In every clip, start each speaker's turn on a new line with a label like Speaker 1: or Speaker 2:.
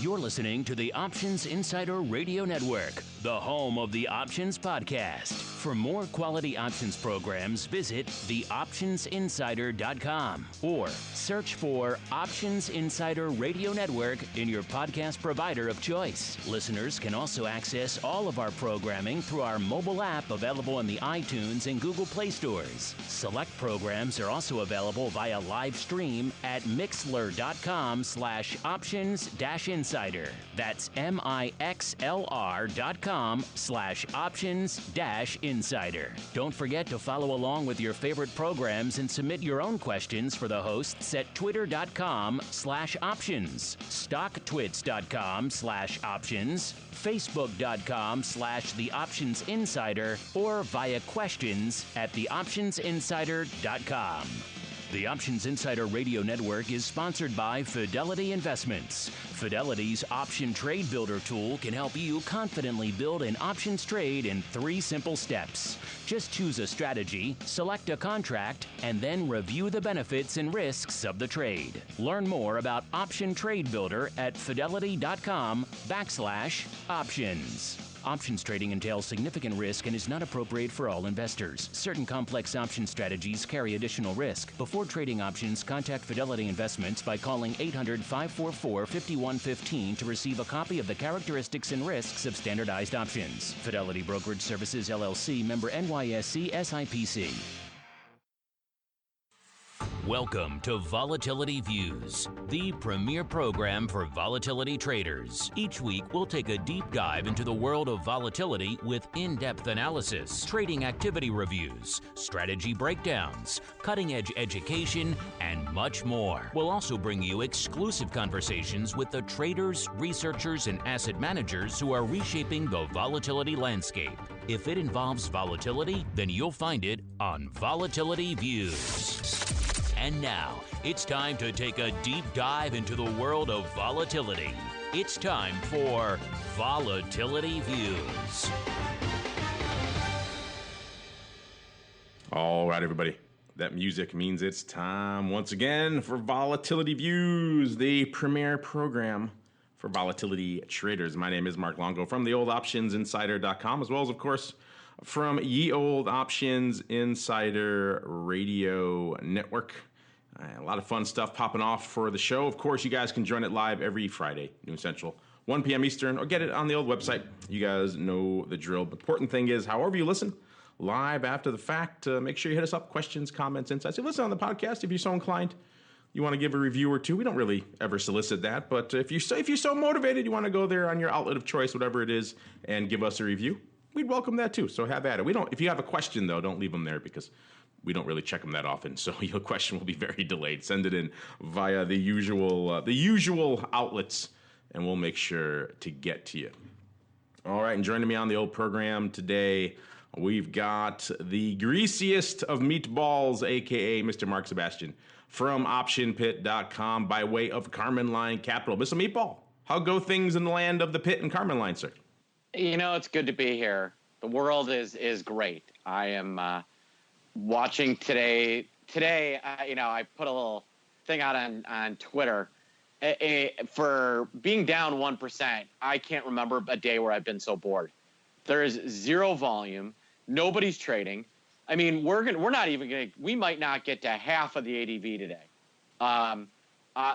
Speaker 1: You're listening to the Options Insider Radio Network, the home of the Options Podcast. For more quality options programs, visit theoptionsinsider.com or search for Options Insider Radio Network in your podcast provider of choice. Listeners can also access all of our programming through our mobile app available in the iTunes and Google Play stores. Select programs are also available via live stream at mixlr.com/options-insider. That's mixlr.com/options-insider. Don't forget to follow along with your favorite programs and submit your own questions for the hosts at twitter.com/options, stocktwits.com/options, facebook.com/theoptionsinsider, or via questions at theoptionsinsider.com. The Options Insider Radio Network is sponsored by Fidelity Investments. Fidelity's Option Trade Builder tool can help you confidently build an options trade in 3 simple steps. Just choose a strategy, select a contract, and then review the benefits and risks of the trade. Learn more about Option Trade Builder at fidelity.com/options. Options trading entails significant risk and is not appropriate for all investors. Certain complex option strategies carry additional risk. Before trading options, contact Fidelity Investments by calling 800-544-5115 to receive a copy of the characteristics and risks of standardized options. Fidelity Brokerage Services, LLC, member NYSE SIPC. Welcome to Volatility Views, the premier program for volatility traders. Each week, we'll take a deep dive into the world of volatility with in-depth analysis, trading activity reviews, strategy breakdowns, cutting-edge education, and much more. We'll also bring you exclusive conversations with the traders, researchers, and asset managers who are reshaping the volatility landscape. If it involves volatility, then you'll find it on Volatility Views. And now, it's time to take a deep dive into the world of volatility. It's time for Volatility Views.
Speaker 2: All right, everybody. That music means it's time once again for Volatility Views, the premier program for volatility traders. My name is Mark Longo from the oldoptionsinsider.com, as well as, of course, from Ye Old Options Insider Radio Network. A lot of fun stuff popping off for the show. Of course, you guys can join it live every Friday, noon Central, 1 p.m. Eastern, or get it on the old website. You guys know the drill. The important thing is, however you listen, live after the fact, make sure you hit us up, questions, comments, insights. If you listen on the podcast, if you're so inclined, you want to give a review or two. We don't really ever solicit that, but if you're so motivated, you want to go there on your outlet of choice, whatever it is, and give us a review, we'd welcome that too. So have at it. If you have a question though, don't leave them there because we don't really check them that often. So your question will be very delayed. Send it in via the usual outlets, and we'll make sure to get to you. All right, and joining me on the old program today, we've got the greasiest of meatballs, a.k.a. Mr. Mark Sebastian, from OptionPit.com by way of Carmen Line Capital. Mr. Meatball, how go things in the land of the Pit and Carmen Line, sir?
Speaker 3: You know, it's good to be here. The world is great. I am watching today. Today, I put a little thing out on Twitter. For being down 1%, I can't remember a day where I've been so bored. There is zero volume. Nobody's trading. I mean, we might not get to half of the ADV today.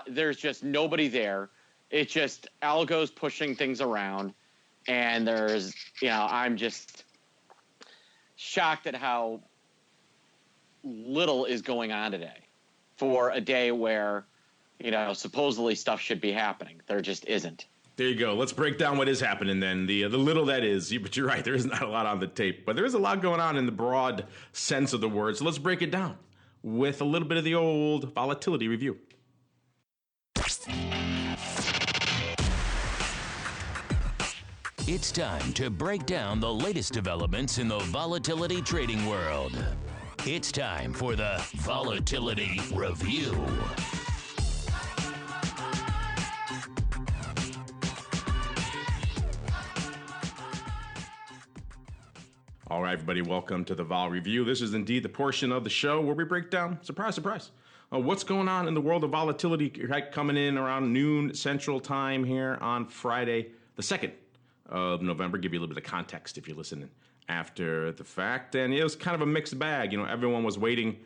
Speaker 3: There's just nobody there. It's just algos pushing things around. And I'm just shocked at how little is going on today for a day where, supposedly stuff should be happening. There just isn't.
Speaker 2: There you go. Let's break down what is happening then. The little that is. But you're right. There is not a lot on the tape. But there is a lot going on in the broad sense of the word. So let's break it down with a little bit of the old volatility review.
Speaker 1: It's time to break down the latest developments in the volatility trading world. It's time for the Volatility Review. All right, everybody, welcome to the Vol Review. This is indeed the portion of the show where we break down, surprise, surprise,
Speaker 2: what's going on in the world of volatility coming in around noon Central Time here on Friday, the 2nd of November. Give you a little bit of context if you're listening after the fact. And it was kind of a mixed bag. Everyone was waiting.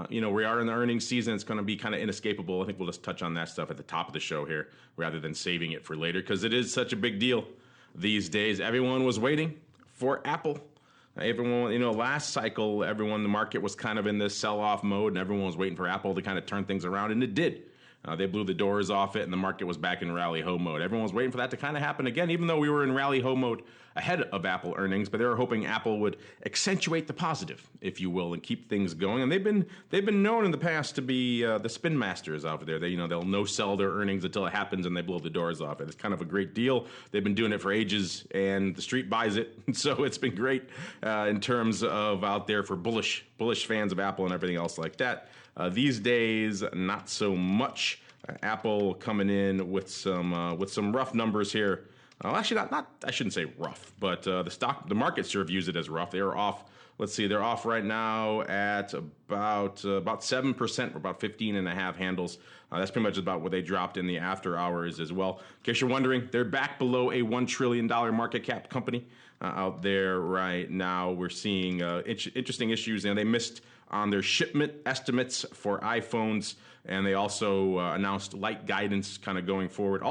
Speaker 2: We are in the earnings season. It's going to be kind of inescapable. I think we'll just touch on that stuff at the top of the show here rather than saving it for later because it is such a big deal these days. Everyone was waiting for Apple. Everyone, last cycle, the market was kind of in this sell-off mode, and everyone was waiting for Apple to kind of turn things around, and it did. They blew the doors off it, and the market was back in rally-ho mode. Everyone was waiting for that to kind of happen again, even though we were in rally-ho mode ahead of Apple earnings. But they were hoping Apple would accentuate the positive, if you will, and keep things going. And they've been known in the past to be the spin masters out there. They'll no-sell their earnings until it happens, and they blow the doors off it. It's kind of a great deal. They've been doing it for ages, and the street buys it. So it's been great in terms of out there for bullish fans of Apple and everything else like that. These days, not so much. Apple coming in with some rough numbers here. Actually, not. I shouldn't say rough, but the market sure views it as rough. They are off. Let's see, they're off right now at about 7%, or about 15.5 handles. That's pretty much about what they dropped in the after hours as well. In case you're wondering, they're back below a $1 trillion market cap company out there right now. We're seeing interesting issues, and they missed on their shipment estimates for iPhones, and they also announced light guidance kind of going forward.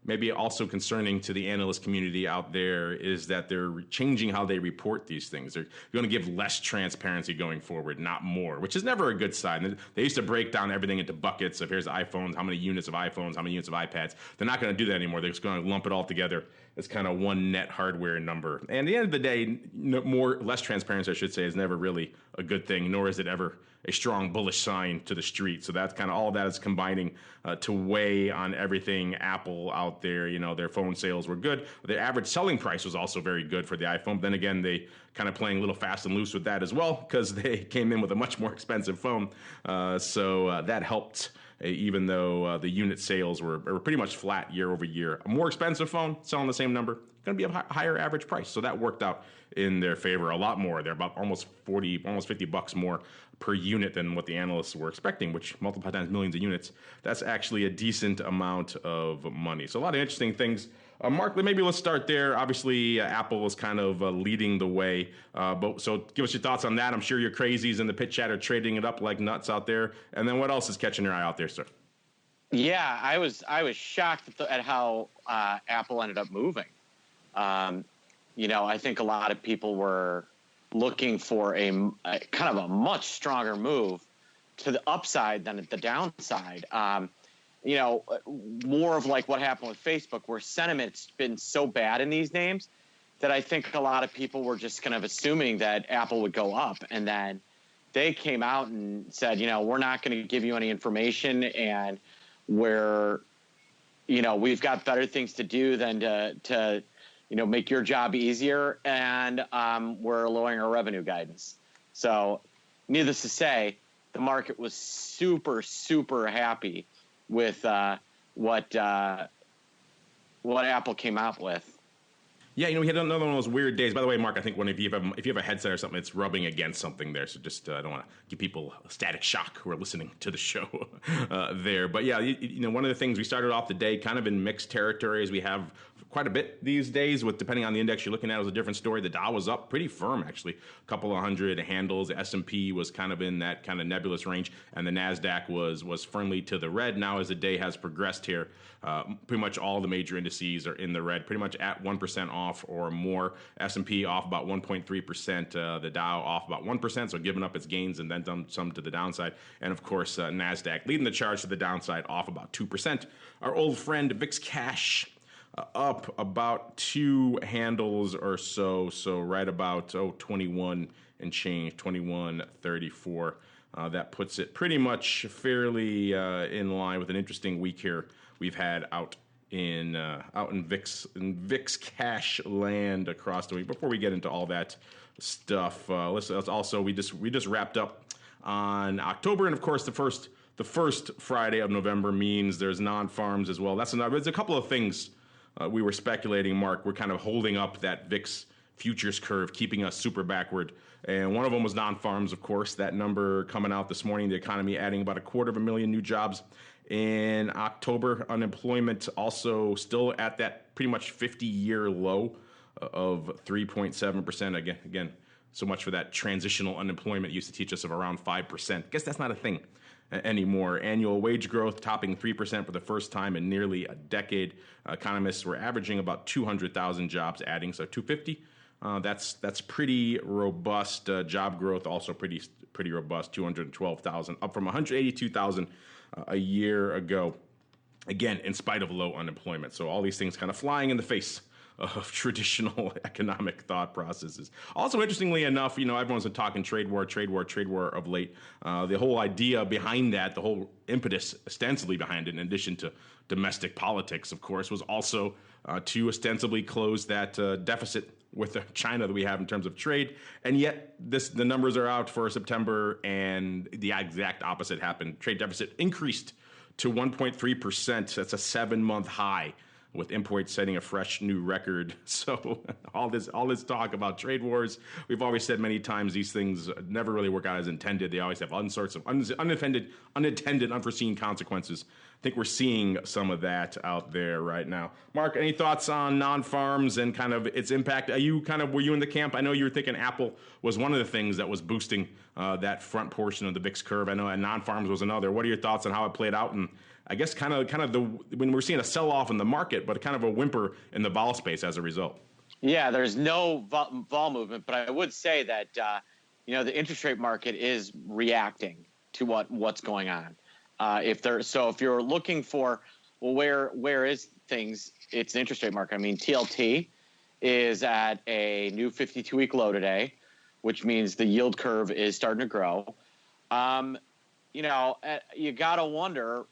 Speaker 2: Maybe also concerning to the analyst community out there is that they're changing how they report these things. They're going to give less transparency going forward, not more, which is never a good sign. They used to break down everything into buckets of here's iPhones, how many units of iPhones, how many units of iPads. They're not going to do that anymore. They're just going to lump it all together as kind of one net hardware number. And at the end of the day, less transparency, I should say, is never really a good thing, nor is it ever a strong bullish sign to the street. So that's kind of all of that is combining to weigh on everything Apple out there. Their phone sales were good. Their average selling price was also very good for the iPhone. But then again, they kind of playing a little fast and loose with that as well because they came in with a much more expensive phone. So that helped, even though the unit sales were pretty much flat year over year. A more expensive phone selling the same number, going to be a higher average price. So that worked out in their favor a lot more. They're about almost $50 more per unit than what the analysts were expecting, which multiplied times millions of units, that's actually a decent amount of money. So a lot of interesting things. Mark, maybe let's start there. Obviously, Apple is kind of leading the way. So give us your thoughts on that. I'm sure your crazies in the pit chat are trading it up like nuts out there. And then what else is catching your eye out there, sir?
Speaker 3: Yeah, I was shocked at how Apple ended up moving. I think a lot of people were looking for a kind of a much stronger move to the upside than at the downside. More of like what happened with Facebook, where sentiment's been so bad in these names that I think a lot of people were just kind of assuming that Apple would go up. And then they came out and said, we're not going to give you any information, and we've got better things to do than to make your job easier, and we're lowering our revenue guidance. So needless to say, the market was super, super happy with what Apple came out with.
Speaker 2: Yeah, we had another one of those weird days. By the way, Mark, I think if you have a headset or something, it's rubbing against something there. So just I don't want to give people a static shock who are listening to the show there. But yeah, one of the things we started off the day kind of in mixed territory, as we have quite a bit these days. With depending on the index you're looking at, it was a different story. The Dow was up pretty firm, actually, a couple of hundred handles. The S&P was kind of in that kind of nebulous range, and the Nasdaq was firmly to the red. Now, as the day has progressed here, pretty much all the major indices are in the red, pretty much at 1% off or more. S&P off about 1.3%. The Dow off about 1%, so giving up its gains and then some to the downside. And of course, Nasdaq leading the charge to the downside, off about 2%. Our old friend VIX Cash up about 2 handles or so. So right about 21 and change, 21.34. That puts it pretty much fairly in line with an interesting week here we've had out in VIX Cash land across the week. Before we get into all that stuff, let's also we just wrapped up on October, and of course the first Friday of November means there's non-farms as well. There's a couple of things we were speculating, Mark. We're kind of holding up that VIX futures curve, keeping us super backward. And one of them was non-farms, of course. That number coming out this morning, the economy adding about 250,000 new jobs in October. Unemployment also still at that pretty much 50-year low of 3.7%. Again, so much for that transitional unemployment used to teach us of around 5%. Guess that's not a thing anymore. Annual wage growth topping 3% for the first time in nearly a decade. Economists were averaging about 200,000 jobs adding, so 250. That's pretty robust. Job growth also pretty robust, 212,000, up from 182,000 a year ago. Again, in spite of low unemployment. So all these things kind of flying in the face of traditional economic thought processes. Also, interestingly enough, everyone's been talking trade war of late. The whole idea behind that, the whole impetus ostensibly behind it, in addition to domestic politics, of course, was also to ostensibly close that deficit with China that we have in terms of trade. And yet the numbers are out for September, and the exact opposite happened. Trade deficit increased to 1.3%. That's a 7-month high, with imports setting a fresh new record. So all this talk about trade wars, we've always said many times these things never really work out as intended. They always have all sorts of unintended, unforeseen consequences. I think we're seeing some of that out there right now. Mark, any thoughts on non-farms and kind of its impact? Were you in the camp? I know you were thinking Apple was one of the things that was boosting that front portion of the VIX curve. I know and non-farms was another. What are your thoughts on how it played out? And I guess kind of when we're seeing a sell-off in the market, but kind of a whimper in the vol space as a result. Yeah,
Speaker 3: there's no vol movement, but I would say that the interest rate market is reacting to what's going on. If you're looking for where is things, it's the interest rate market. I mean, TLT is at a new 52-week low today, which means the yield curve is starting to grow. You gotta wonder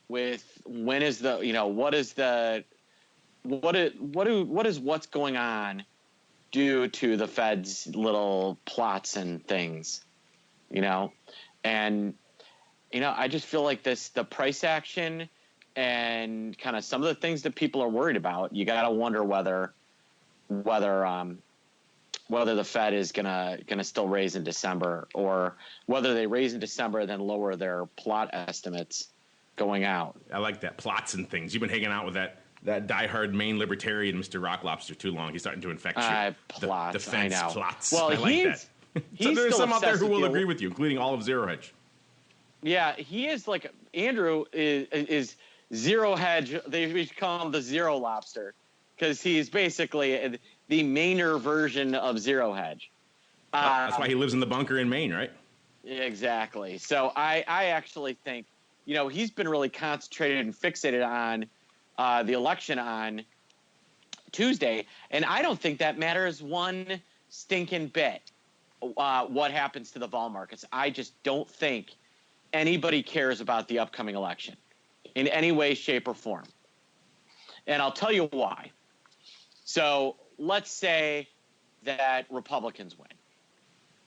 Speaker 3: with what is what's going on due to the Fed's little plots and things, and I just feel like the price action and kind of some of the things that people are worried about, you got to wonder whether the Fed is gonna still raise in December, or whether they raise in December and then lower their plot estimates going out.
Speaker 2: I like that, plots and things. You've been hanging out with that diehard Maine libertarian, Mr. Rock Lobster, too long. He's starting to infect you.
Speaker 3: Plots,
Speaker 2: the fence
Speaker 3: I know.
Speaker 2: plots.
Speaker 3: Well,
Speaker 2: I like that. So there's some out there who will agree with you, including all of Zero Hedge.
Speaker 3: Yeah, he is like Andrew is Zero Hedge. We call him the Zero Lobster because he's basically the Mainer version of Zero Hedge.
Speaker 2: That's why he lives in the bunker in Maine, right?
Speaker 3: Exactly. So I actually think, he's been really concentrated and fixated on the election on Tuesday, and I don't think that matters one stinking bit what happens to the vol markets. I just don't think anybody cares about the upcoming election in any way, shape, or form. And I'll tell you why. So let's say that Republicans win.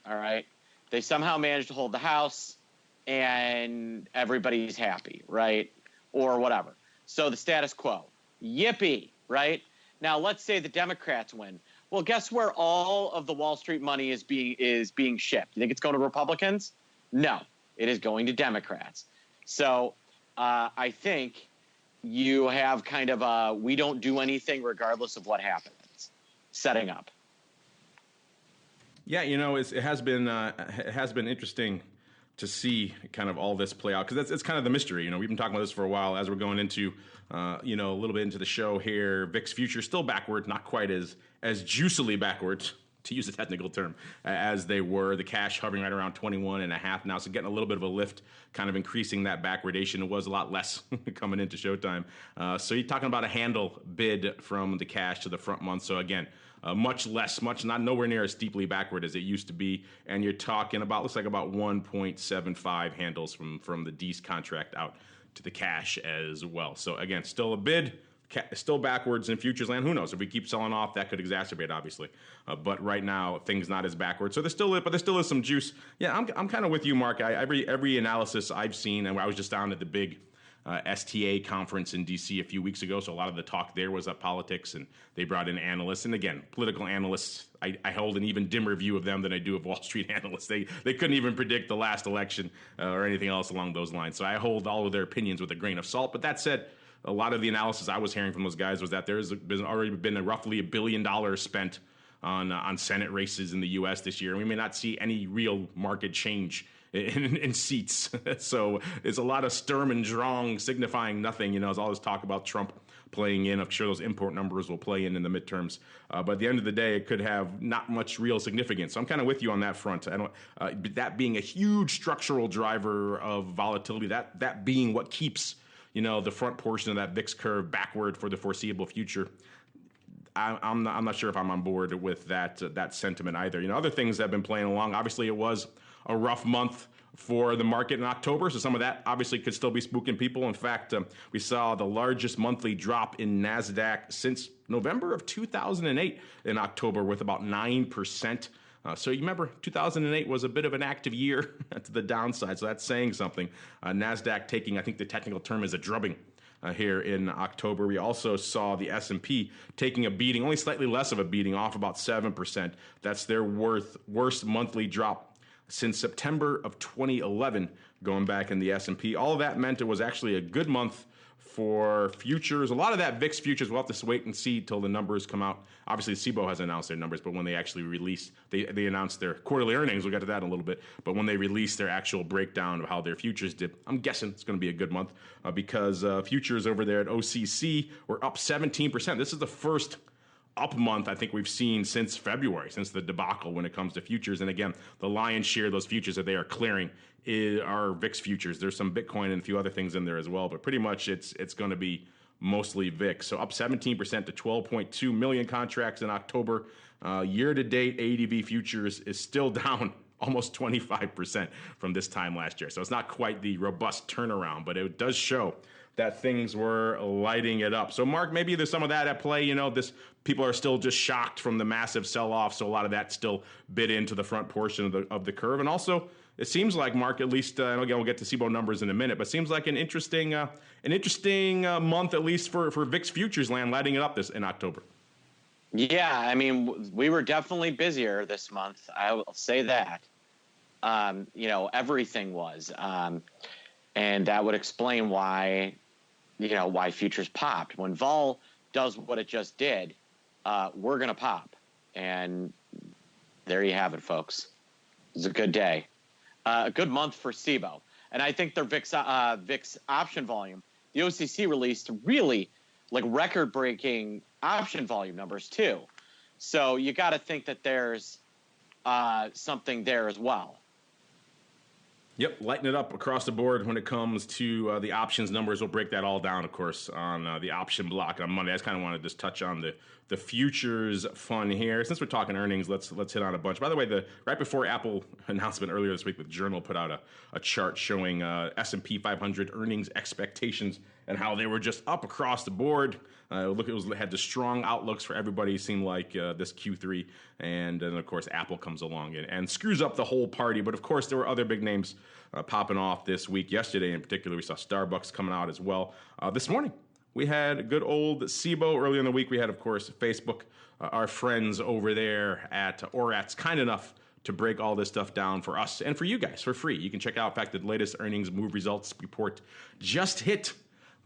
Speaker 3: All right? They somehow manage to hold the House and everybody's happy, right? Or whatever. So the status quo. Yippee, right? Now let's say the Democrats win. Well, guess where all of the Wall Street money is being shipped? You think it's going to Republicans? No. It is going to Democrats. So I think you have kind of a we don't do anything regardless of what happens setting up.
Speaker 2: Yeah, it has been interesting to see kind of all this play out, because it's kind of the mystery. We've been talking about this for a while as we're going into a little bit into the show here. VIX futures still backward, not quite as juicily backwards, to use a technical term, as they were. The cash hovering right around 21.5 now, so getting a little bit of a lift, kind of increasing that backwardation. It was a lot less coming into showtime. So you're talking about a handle bid from the cash to the front month. So again, much less, not nowhere near as deeply backward as it used to be. And you're talking about, looks like about 1.75 handles from the D's contract out to the cash as well. So again, still a bid. Still backwards in futures land. Who knows? If we keep selling off, that could exacerbate, obviously. But right now, things not as backwards. So there still is some juice. Yeah, I'm kind of with you, Mark. Every analysis I've seen, and I was just down at the big STA conference in D.C. a few weeks ago, so a lot of the talk there was about politics, and they brought in analysts. And again, political analysts, I hold an even dimmer view of them than I do of Wall Street analysts. They couldn't even predict the last election or anything else along those lines. So I hold all of their opinions with a grain of salt. But that said, a lot of the analysis I was hearing from those guys was that there's already been roughly $1 billion spent on Senate races in the U.S. this year, and we may not see any real market change in seats. So it's a lot of Sturm and Drang signifying nothing. There's all this talk about Trump playing in. I'm sure those import numbers will play in the midterms. But at the end of the day, it could have not much real significance. So I'm kind of with you on that front. That being a huge structural driver of volatility, that being what keeps the front portion of that VIX curve backward for the foreseeable future. I'm not sure if I'm on board with that sentiment either. Other things that have been playing along. Obviously, it was a rough month for the market in October, so some of that obviously could still be spooking people. In fact, we saw the largest monthly drop in Nasdaq since November of 2008 in October, with about 9%. So you remember, 2008 was a bit of an active year to the downside, so that's saying something. Nasdaq taking, I think the technical term is a drubbing. Here in October. We also saw the S&P taking a beating, only slightly less of a beating, off about 7%. That's their worst monthly drop since September of 2011, going back in the S&P. All of that meant it was actually a good month for futures. A lot of that VIX futures, we'll have to wait and see till the numbers come out. Obviously, Cboe hasn't announced their numbers, but when they actually release, they announced their quarterly earnings. We'll get to that in a little bit. But when they release their actual breakdown of how their futures did, I'm guessing it's going to be a good month because futures over there at OCC were up 17%. This is the first up month I think we've seen since February, since the debacle when it comes to futures. And again, the lion's share of those futures that they are clearing are VIX futures. There's some Bitcoin and a few other things in there as well, but pretty much it's going to be mostly VIX. So up 17% to 12.2 million contracts in October. Year-to-date, ADV futures is still down almost 25% from this time last year. So it's not quite the robust turnaround, but it does show that things were lighting it up. So, Mark, maybe there's some of that at play. People are still just shocked from the massive sell-off, so a lot of that still bit into the front portion of the curve. And also, it seems like, Mark, at least, and again, we'll get to Cboe numbers in a minute, but seems like an interesting month, at least for VIX futures land, lighting it up this in October.
Speaker 3: Yeah, I mean, we were definitely busier this month. I will say that. Everything was. And that would explain why futures popped. When vol does what it just did, we're going to pop. And there you have it, folks. It was a good day. A good month for Cboe. And I think their VIX option volume, the OCC released really record-breaking option volume numbers too. So you got to think that there's something there as well.
Speaker 2: Yep, lighten it up across the board when it comes to the options numbers. We'll break that all down, of course, on the option block on Monday. I just kind of want to just touch on the futures fun here. Since we're talking earnings, let's hit on a bunch. By the way, right before Apple announcement earlier this week, the Journal put out a chart showing S&P 500 earnings expectations and how they were just up across the board. It had the strong outlooks for everybody, seemed like this Q3. And then, of course, Apple comes along and screws up the whole party. But, of course, there were other big names popping off this week. Yesterday, in particular, we saw Starbucks coming out as well. This morning, we had good old Cboe. Earlier in the week, we had, of course, Facebook. Our friends over there at Orat's kind enough to break all this stuff down for us and for you guys for free. You can check out, in fact, the latest earnings move results report just hit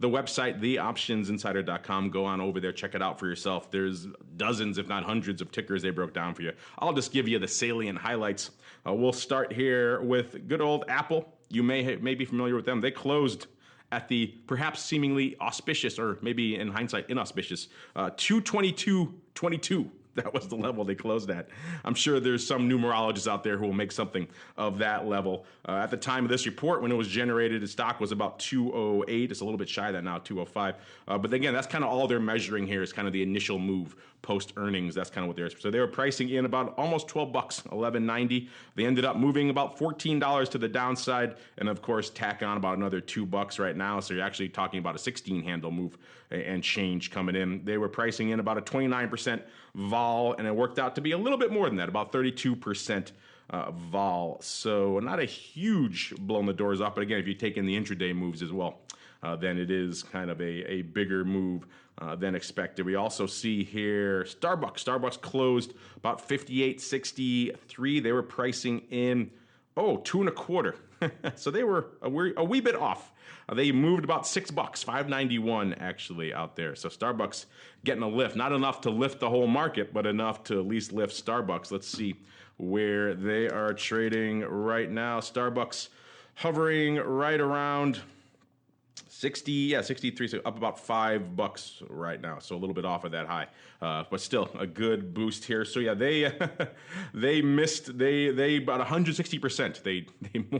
Speaker 2: the website, theoptionsinsider.com. Go on over there, check it out for yourself. There's dozens, if not hundreds, of tickers they broke down for you. I'll just give you the salient highlights. We'll start here with good old Apple. You may be familiar with them. They closed at the perhaps seemingly auspicious, or maybe in hindsight inauspicious, 222.22. That was the level they closed at. I'm sure there's some numerologists out there who will make something of that level. At the time of this report, when it was generated, the stock was about 208. It's a little bit shy of that now, 205. But again, that's kind of all they're measuring here is kind of the initial move post earnings. That's kind of what they're. So they were pricing in about almost $12, $11.90. They ended up moving about $14 to the downside, and of course, tack on about another $2 right now. So you're actually talking about a 16 handle move and change coming in. They were pricing in about a 29% vol, and it worked out to be a little bit more than that, about 32% vol. So not a huge blowing the doors off, but again, if you take in the intraday moves as well, then it is kind of a bigger move than expected. We also see here Starbucks. Starbucks closed about 58.63. They were pricing in, 2.25. So they were a wee bit off. They moved about $6, $5.91 actually out there. So Starbucks getting a lift, not enough to lift the whole market, but enough to at least lift Starbucks. Let's see where they are trading right now. Starbucks hovering right around 63, so up about $5 right now. So a little bit off of that high, but still a good boost here. So yeah, they missed, they about 160%. They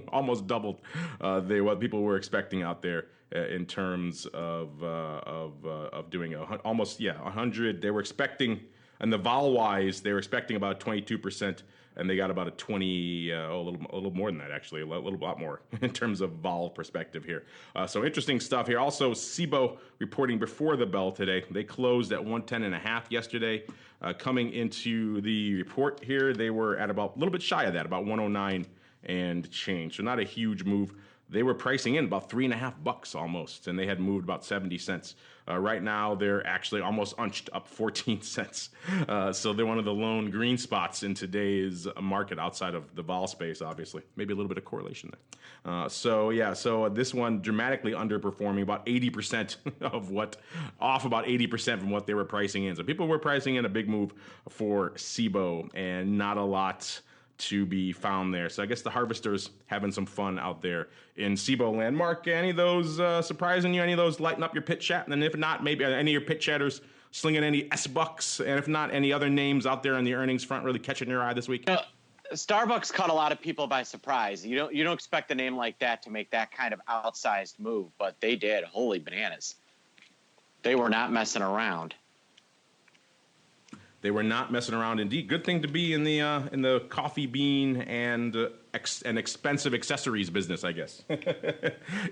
Speaker 2: almost doubled what people were expecting out there in terms of doing almost 100. They were expecting, and the vol wise, they were expecting about 22%. And they got about a 20, a little more than that, actually, a little lot more in terms of vol perspective here. So interesting stuff here. Also, Cboe reporting before the bell today. They closed at 110.5 yesterday. Coming into the report here, they were at about a little bit shy of that, about 109 and change. So not a huge move. They were pricing in about $3.50 almost, and they had moved about 70 cents. Right now, they're actually almost unched up 14 cents. So they're one of the lone green spots in today's market outside of the vol space, obviously. Maybe a little bit of correlation there. So this one dramatically underperforming about 80% off about 80% from what they were pricing in. So people were pricing in a big move for Cboe and not a lot to be found there. So I guess the harvesters having some fun out there in Cboe land. Mark, any of those surprising you? Any of those lighting up your pit chat? And if not, maybe any of your pit chatters slinging any S-bucks? And if not, any other names out there on the earnings front really catching your eye this week?
Speaker 3: Starbucks caught a lot of people by surprise. You don't expect a name like that to make that kind of outsized move, but they did. Holy bananas. They were not messing around.
Speaker 2: They were not messing around, indeed. Good thing to be in the coffee bean and expensive accessories business, I guess.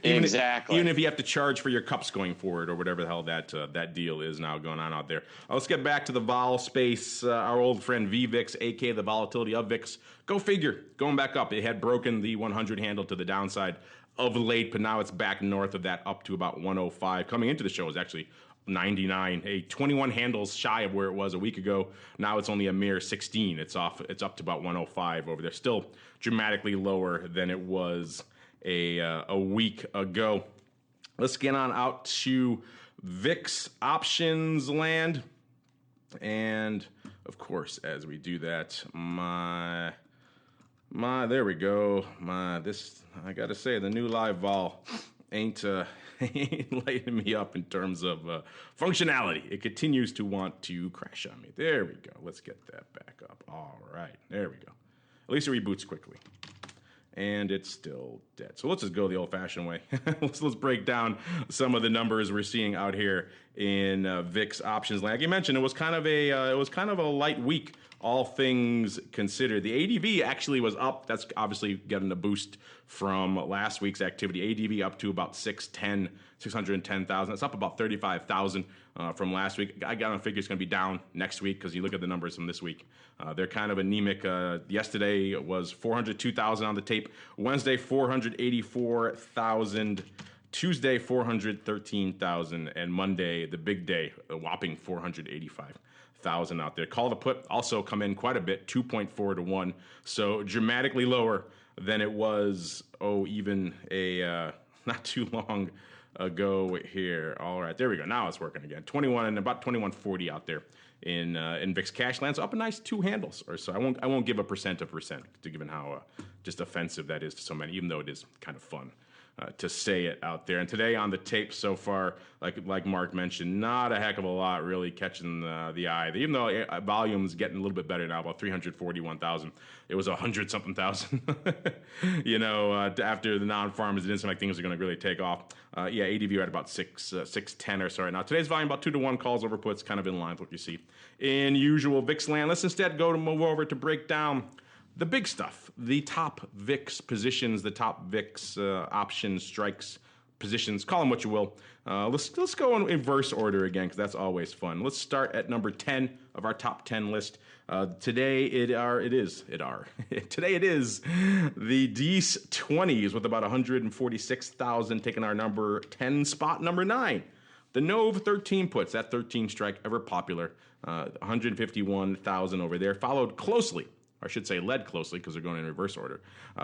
Speaker 3: Exactly.
Speaker 2: Even if you have to charge for your cups going forward, or whatever the hell that deal is now going on out there. Let's get back to the vol space. Our old friend VVIX, aka the volatility of VIX. Go figure, going back up. It had broken the 100 handle to the downside of late, but now it's back north of that, up to about 105. Coming into the show is actually 99, 21 handles shy of where it was a week ago. Now it's only a mere 16. It's up to about 105 over there. Still dramatically lower than it was a week ago. Let's get on out to VIX options land. And of course, as we do that, there we go. I gotta say, the new live vol ain't lighting me up in terms of functionality. It continues to want to crash on me. There we go. Let's get that back up. All right. There we go. At least it reboots quickly. And it's still dead. So let's just go the old-fashioned way. let's break down some of the numbers we're seeing out here in VIX options land. Like you mentioned, it was kind of a light week, all things considered. The ADV actually was up. That's obviously getting a boost from last week's activity. ADV up to about 610,000. It's up about 35,000 from last week. I got on figure it's going to be down next week because you look at the numbers from this week. They're kind of anemic. Yesterday it was 402,000 on the tape. Wednesday, 484,000. Tuesday, 413,000. And Monday, the big day, a whopping 485,000 out there. Call to put also come in quite a bit, 2.4 to 1. So dramatically lower than it was, even not too long ago here. All right, there we go. Now it's working again. 21 and about 2140 out there in VIX Cash land. So up a nice 2 handles or so. I won't give a percent, given how just offensive that is to so many, even though it is kind of fun to say it out there. And today on the tape so far, like Mark mentioned, not a heck of a lot really catching the eye. Even though volume's getting a little bit better now, about 341,000. It was 100-something thousand. After the non-farmers, it didn't seem like things are going to really take off. ADV at about 610 or so right now. Today's volume about 2 to 1 calls over puts, kind of in line with what you see in usual VIX land. Let's instead move over to break down the big stuff, the top VIX positions, the top VIX options, strikes, positions. Call them what you will. Let's go in inverse order again, because that's always fun. Let's start at number 10 of our top 10 list. Today it is the D's 20s with about 146,000, taking our number 10 spot. Number 9, the Nove 13 puts, that 13 strike, ever popular, 151,000 over there, followed closely, or I should say led closely because they're going in reverse order,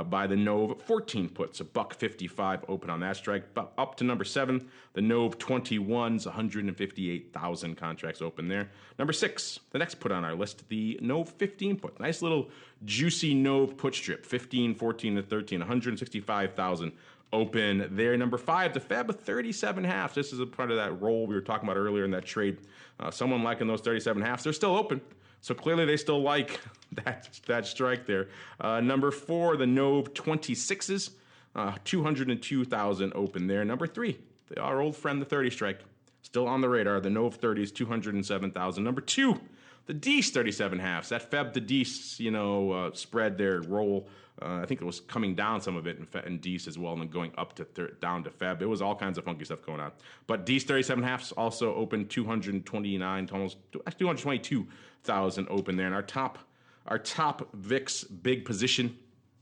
Speaker 2: by the Nove 14 puts, $155 open on that strike. Up to number 7, the Nove 21s, 158,000 contracts open there. Number 6, the next put on our list, the Nove 15 put. Nice little juicy Nove put strip, 15, 14, and 13, 165,000 open there. Number 5, the Feb 37 halves. This is a part of that roll we were talking about earlier in that trade. Someone liking those 37 halves. They're still open. So clearly they still like that strike there. Number 4, the Nove 26s, 202,000 open there. Number 3, our old friend, the 30 strike, still on the radar. The Nove 30s, 207,000. Number 2, the D's 37 halves. That Feb to D's, spread there, roll. I think it was coming down some of it in D's as well, and then going up to down to Feb. It was all kinds of funky stuff going on. But D's 37 halves also open 229 to almost 222,000 open there. And our top VIX big position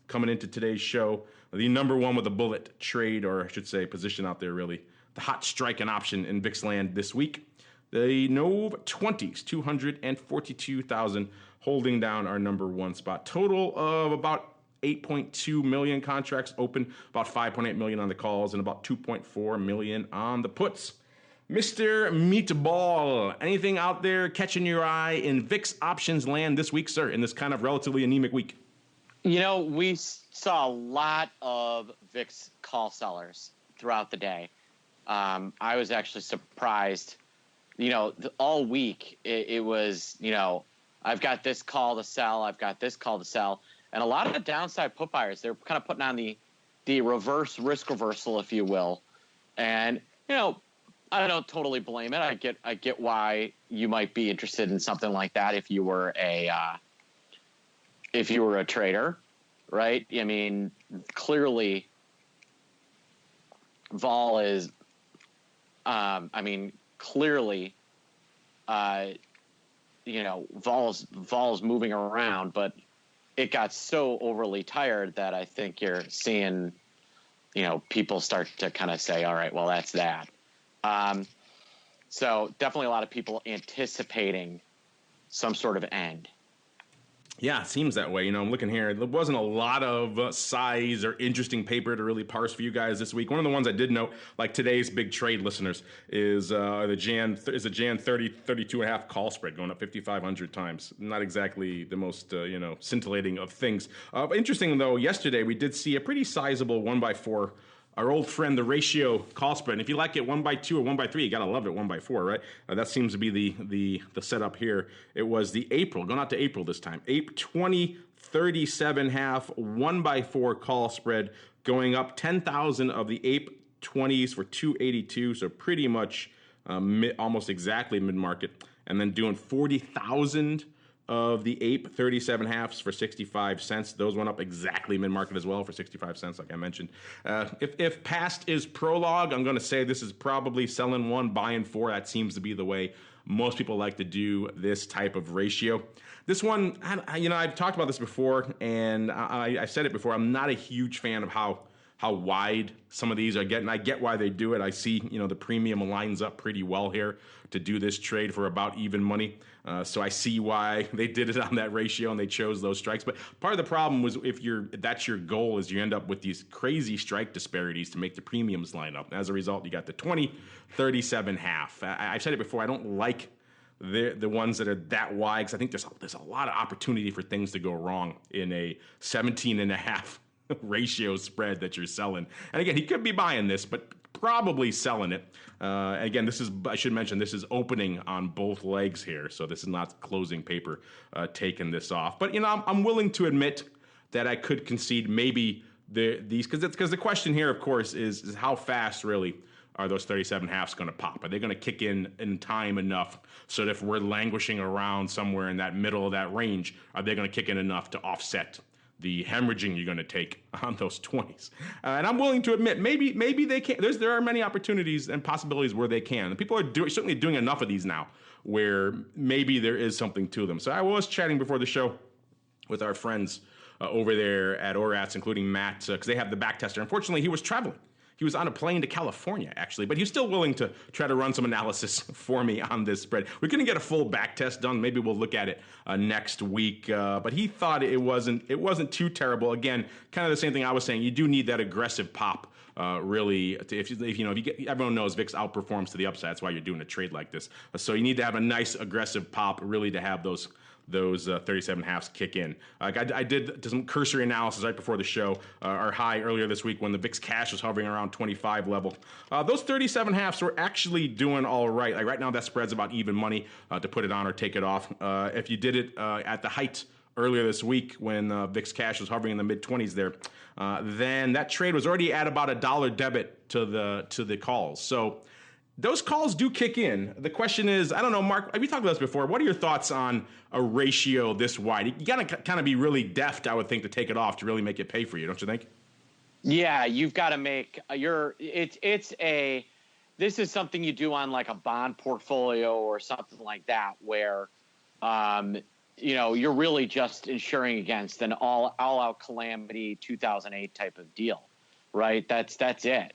Speaker 2: coming into today's show, the number one with a bullet trade, or I should say position out there really, the hot strike and option in VIX land this week. The Nove 20s, 242,000, holding down our number one spot. Total of about 8.2 million contracts open, about 5.8 million on the calls, and about 2.4 million on the puts. Mr. Meatball, anything out there catching your eye in VIX options land this week, sir, in this kind of relatively anemic week?
Speaker 3: We saw a lot of VIX call sellers throughout the day. I was actually surprised. All week it was, I've got this call to sell, I've got this call to sell. And a lot of the downside put buyers, they're kind of putting on the reverse risk reversal, if you will. And, I don't totally blame it. I get why you might be interested in something like that if you were a trader, right? I mean, clearly vol is vol's moving around, but it got so overly tired that I think you're seeing, people start to kind of say, all right, well, that's that. So definitely a lot of people anticipating some sort of end.
Speaker 2: Yeah, it seems that way. I'm looking here. There wasn't a lot of size or interesting paper to really parse for you guys this week. One of the ones I did note, like today's big trade listeners, is the Jan 32.5 call spread going up 5,500 times. Not exactly the most scintillating of things. Interesting though, yesterday we did see a pretty sizable 1x4. Our old friend, the ratio call spread. And if you like it 1x2 or 1x3, you gotta love it 1x4, right? That seems to be the setup here. It was the April, going out to April this time. April 20, 37 half, 1x4 call spread, going up 10,000 of the April 20s for 282, so pretty much almost exactly mid-market. And then doing 40,000 of the APE 37 halves for 65 cents. Those went up exactly mid-market as well for 65 cents, like I mentioned. If past is prologue, I'm going to say this is probably selling 1, buying 4. That seems to be the way most people like to do this type of ratio. This one, I've talked about this before, and I said it before. I'm not a huge fan of how wide some of these are getting. I get why they do it. I see, the premium lines up pretty well here to do this trade for about even money. So I see why they did it on that ratio and they chose those strikes. But part of the problem was if that's your goal, is you end up with these crazy strike disparities to make the premiums line up. As a result, you got the 20, 37 half. I've said it before. I don't like the ones that are that wide because I think there's a lot of opportunity for things to go wrong in a 17.5 ratio spread that you're selling. And again, he could be buying this, but probably selling it. Again, I should mention, this is opening on both legs here, so this is not closing paper taking this off. But, I'm willing to admit that I could concede maybe these, because the question here, of course, is how fast really are those 37 halves going to pop? Are they going to kick in time enough so that if we're languishing around somewhere in that middle of that range, are they going to kick in enough to offset the hemorrhaging you're going to take on those 20s. And I'm willing to admit, maybe they can. There are many opportunities and possibilities where they can. And people are certainly doing enough of these now where maybe there is something to them. So I was chatting before the show with our friends over there at ORATS, including Matt, because they have the back tester. Unfortunately, he was traveling. He was on a plane to California, actually, but he was still willing to try to run some analysis for me on this spread. We couldn't get a full back test done. Maybe we'll look at it next week. But he thought it wasn't too terrible. Again, kind of the same thing I was saying. You do need that aggressive pop. Really, everyone knows VIX outperforms to the upside. That's why you're doing a trade like this. So you need to have a nice aggressive pop, really, to have those 37 halves kick in. I did some cursory analysis right before the show. Our high earlier this week when the VIX Cash was hovering around 25 level. Those 37 halves were actually doing all right. Like right now, that spread's about even money to put it on or take it off. If you did it at the height earlier this week when VIX Cash was hovering in the mid-20s there, then that trade was already at about $1 debit to the calls. So those calls do kick in. The question is, I don't know, Mark, we talked about this before. What are your thoughts on a ratio this wide? You got to kind of be really deft, I would think, to take it off to really make it pay for you, don't you think?
Speaker 3: Yeah, you've got to make this is something you do on like a bond portfolio or something like that where, you're really just insuring against an all-out calamity 2008 type of deal, right? That's it.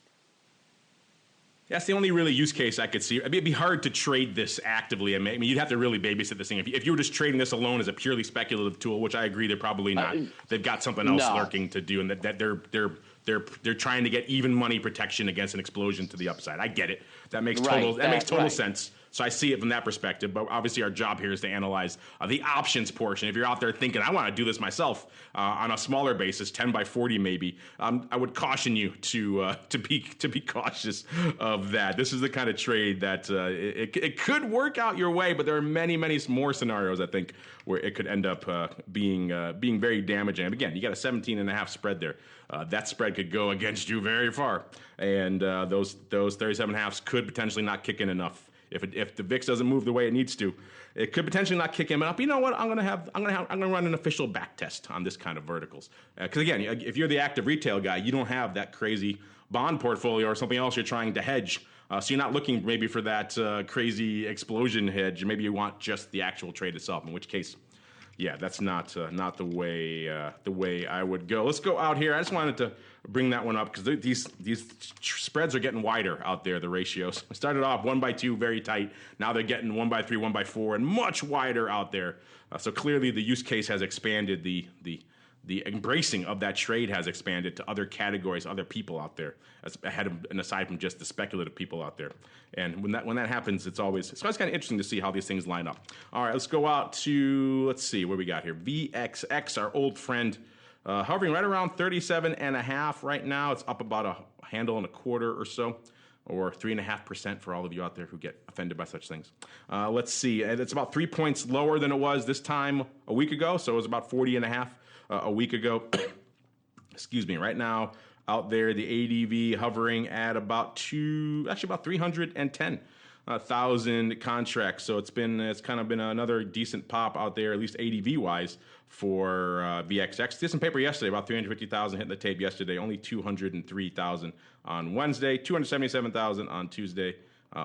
Speaker 2: That's the only really use case I could see. I mean, it'd be hard to trade this actively. I mean, you'd have to really babysit this thing. If you were just trading this alone as a purely speculative tool, which I agree they're probably not. They've got something else lurking to do, and that they're trying to get even money protection against an explosion to the upside. I get it. That makes total sense. So I see it from that perspective. But obviously, our job here is to analyze the options portion. If you're out there thinking, I want to do this myself on a smaller basis, 10 by 40 maybe, I would caution you to be cautious of that. This is the kind of trade that it could work out your way, but there are many more scenarios I think where it could end up being very damaging. And again, you got a 17.5 spread there. That spread could go against you very far, and those 37 halves could potentially not kick in enough. If the VIX doesn't move the way it needs to, it could potentially not kick in up. You know what? I'm gonna run an official back test on this kind of verticals. Because again, if you're the active retail guy, you don't have that crazy bond portfolio or something else you're trying to hedge. So you're not looking maybe for that crazy explosion hedge. Maybe you want just the actual trade itself. In which case, yeah, that's not the way I would go. Let's go out here. I just wanted to bring that one up because these spreads are getting wider out there. The ratios. We started off 1 by 2, very tight. Now they're getting 1 by 3, 1 by 4, and much wider out there. So clearly the use case has expanded. The embracing of that trade has expanded to other categories, other people out there, ahead of and aside from just the speculative people out there. And when that happens, it's always kind of interesting to see how these things line up. All right, let's go out to, let's see what we got here. VXX, our old friend, hovering right around 37.5 right now. It's up about a handle and a quarter or so, or 3.5% for all of you out there who get offended by such things. Let's see, it's about 3 points lower than it was this time a week ago. So it was about 40.5 a week ago. Excuse me. Right now, out there, the ADV hovering at about 310,000 contracts. So it's kind of been another decent pop out there, at least ADV wise, for VXX. Did some paper yesterday, about 350,000 hitting the tape yesterday. Only 203,000 on Wednesday, 277,000 on Tuesday.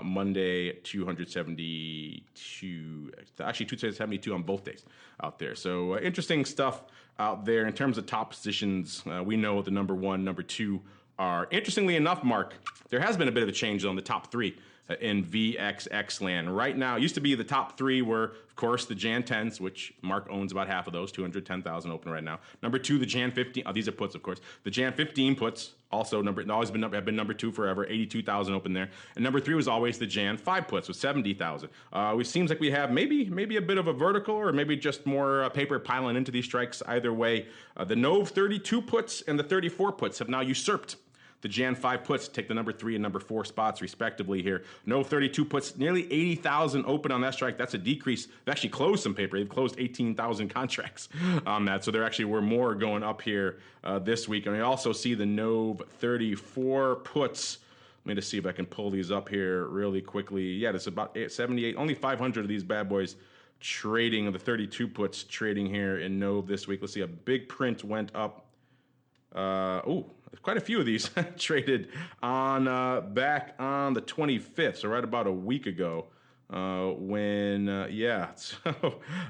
Speaker 2: Monday, 272 on both days out there. So interesting stuff out there in terms of top positions. We know the number 1, number 2 are, interestingly enough, Mark, there has been a bit of a change on the top 3 in VXX land. Right now, it used to be the top 3 were, of course, the Jan 10s, which Mark owns about half of those, 210,000 open right now. Number 2, the Jan 15. These are puts, of course. The Jan 15 puts, also have been number 2 forever, 82,000 open there. And number 3 was always the Jan 5 puts with 70,000. It seems like we have maybe a bit of a vertical, or maybe just more paper piling into these strikes. Either way, the Nove 32 puts and the 34 puts have now usurped the Jan 5 puts, take the number 3 and number 4 spots respectively here. No 32 puts, nearly 80,000 open on that strike. That's a decrease. They've actually closed some paper. They've closed 18,000 contracts on that. So there actually were more going up here this week. And we also see the Nove 34 puts. Let me just see if I can pull these up here really quickly. Yeah, it's about 78. Only 500 of these bad boys trading, the 32 puts trading here in Nove this week. Let's see, a big print went up. Quite a few of these traded on back on the 25th, so right about a week ago. So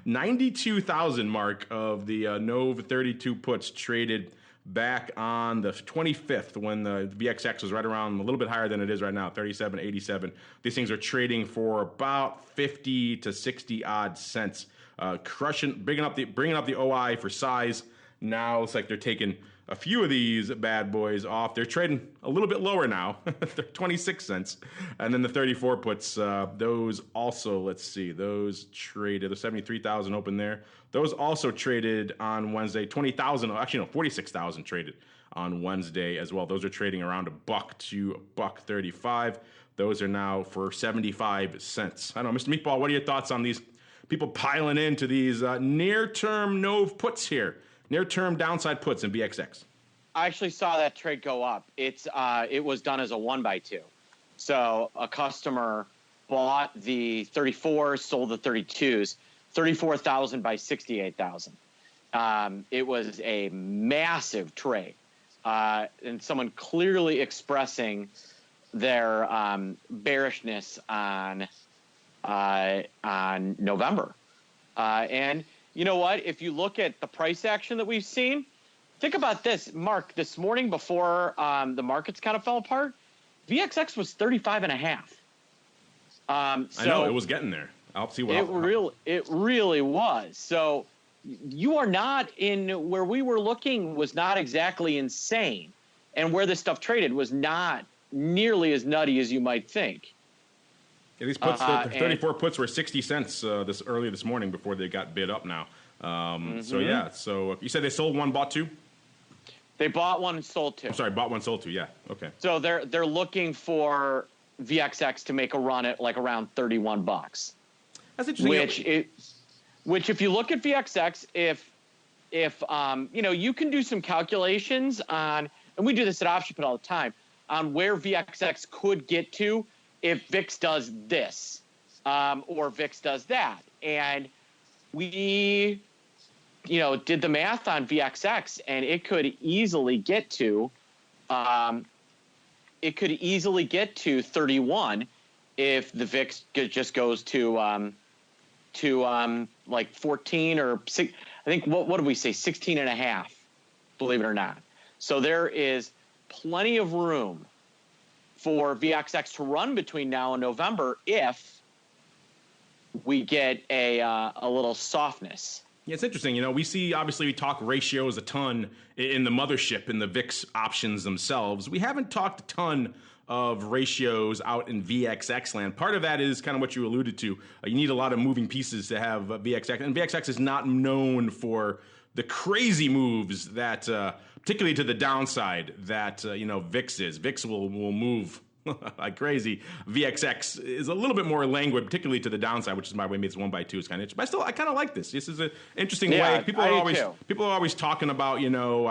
Speaker 2: 92,000 mark of the Nove 32 puts traded back on the 25th when the VXX was right around a little bit higher than it is right now, 37.87. These things are trading for about 50 to 60 odd cents, bringing up the OI for size. Now looks like they're taking a few of these bad boys off. They're trading a little bit lower now. They're 26 cents. And then the 34 puts, those also, let's see, those traded, the 73,000 open there. Those also traded on Wednesday, 46,000 traded on Wednesday as well. Those are trading around $1 to $1.35. Those are now for 75 cents. I don't know, Mr. Meatball, what are your thoughts on these people piling into these near-term Nove puts here? Near-term downside puts in VXX.
Speaker 3: I actually saw that trade go up. It was done as a 1x2. So a customer bought the 34s, sold the 32s, 34,000 by 68,000. It was a massive trade, and someone clearly expressing their bearishness on November, and. You know what? If you look at the price action that we've seen, think about this, Mark. This morning before the markets kind of fell apart, VXX was 35.5.
Speaker 2: I know it was getting there. I'll see what
Speaker 3: it really was. So you are not in where we were looking was not exactly insane, and where this stuff traded was not nearly as nutty as you might think.
Speaker 2: Yeah, these puts, the 34 puts were 60 cents early this morning before they got bid up now. So you said they sold one, bought two?
Speaker 3: They bought one and sold two.
Speaker 2: I'm sorry, bought one, sold two. Yeah, okay.
Speaker 3: So they're looking for VXX to make a run at like around $31.
Speaker 2: That's interesting.
Speaker 3: Which if you look at VXX, if you can do some calculations on, and we do this at Option Pit all the time, on where VXX could get to if VIX does this or VIX does that. And we, did the math on VXX, and it could easily get to 31 if the VIX just goes to like 14 or 6. I think what did we say? 16.5, believe it or not. So there is plenty of room for VXX to run between now and November if we get a little softness.
Speaker 2: Yeah, it's interesting. We talk ratios a ton in the mothership, in the VIX options themselves. We haven't talked a ton of ratios out in VXX land. Part of that is kind of what you alluded to. You need a lot of moving pieces to have VXX, and VXX is not known for the crazy moves that, particularly to the downside, that VIX is. VIX will move like crazy. VXX is a little bit more languid, particularly to the downside, which is my way maybe it's 1x2 is kind of interesting. But I kind of like this. This is an interesting way. People are always talking about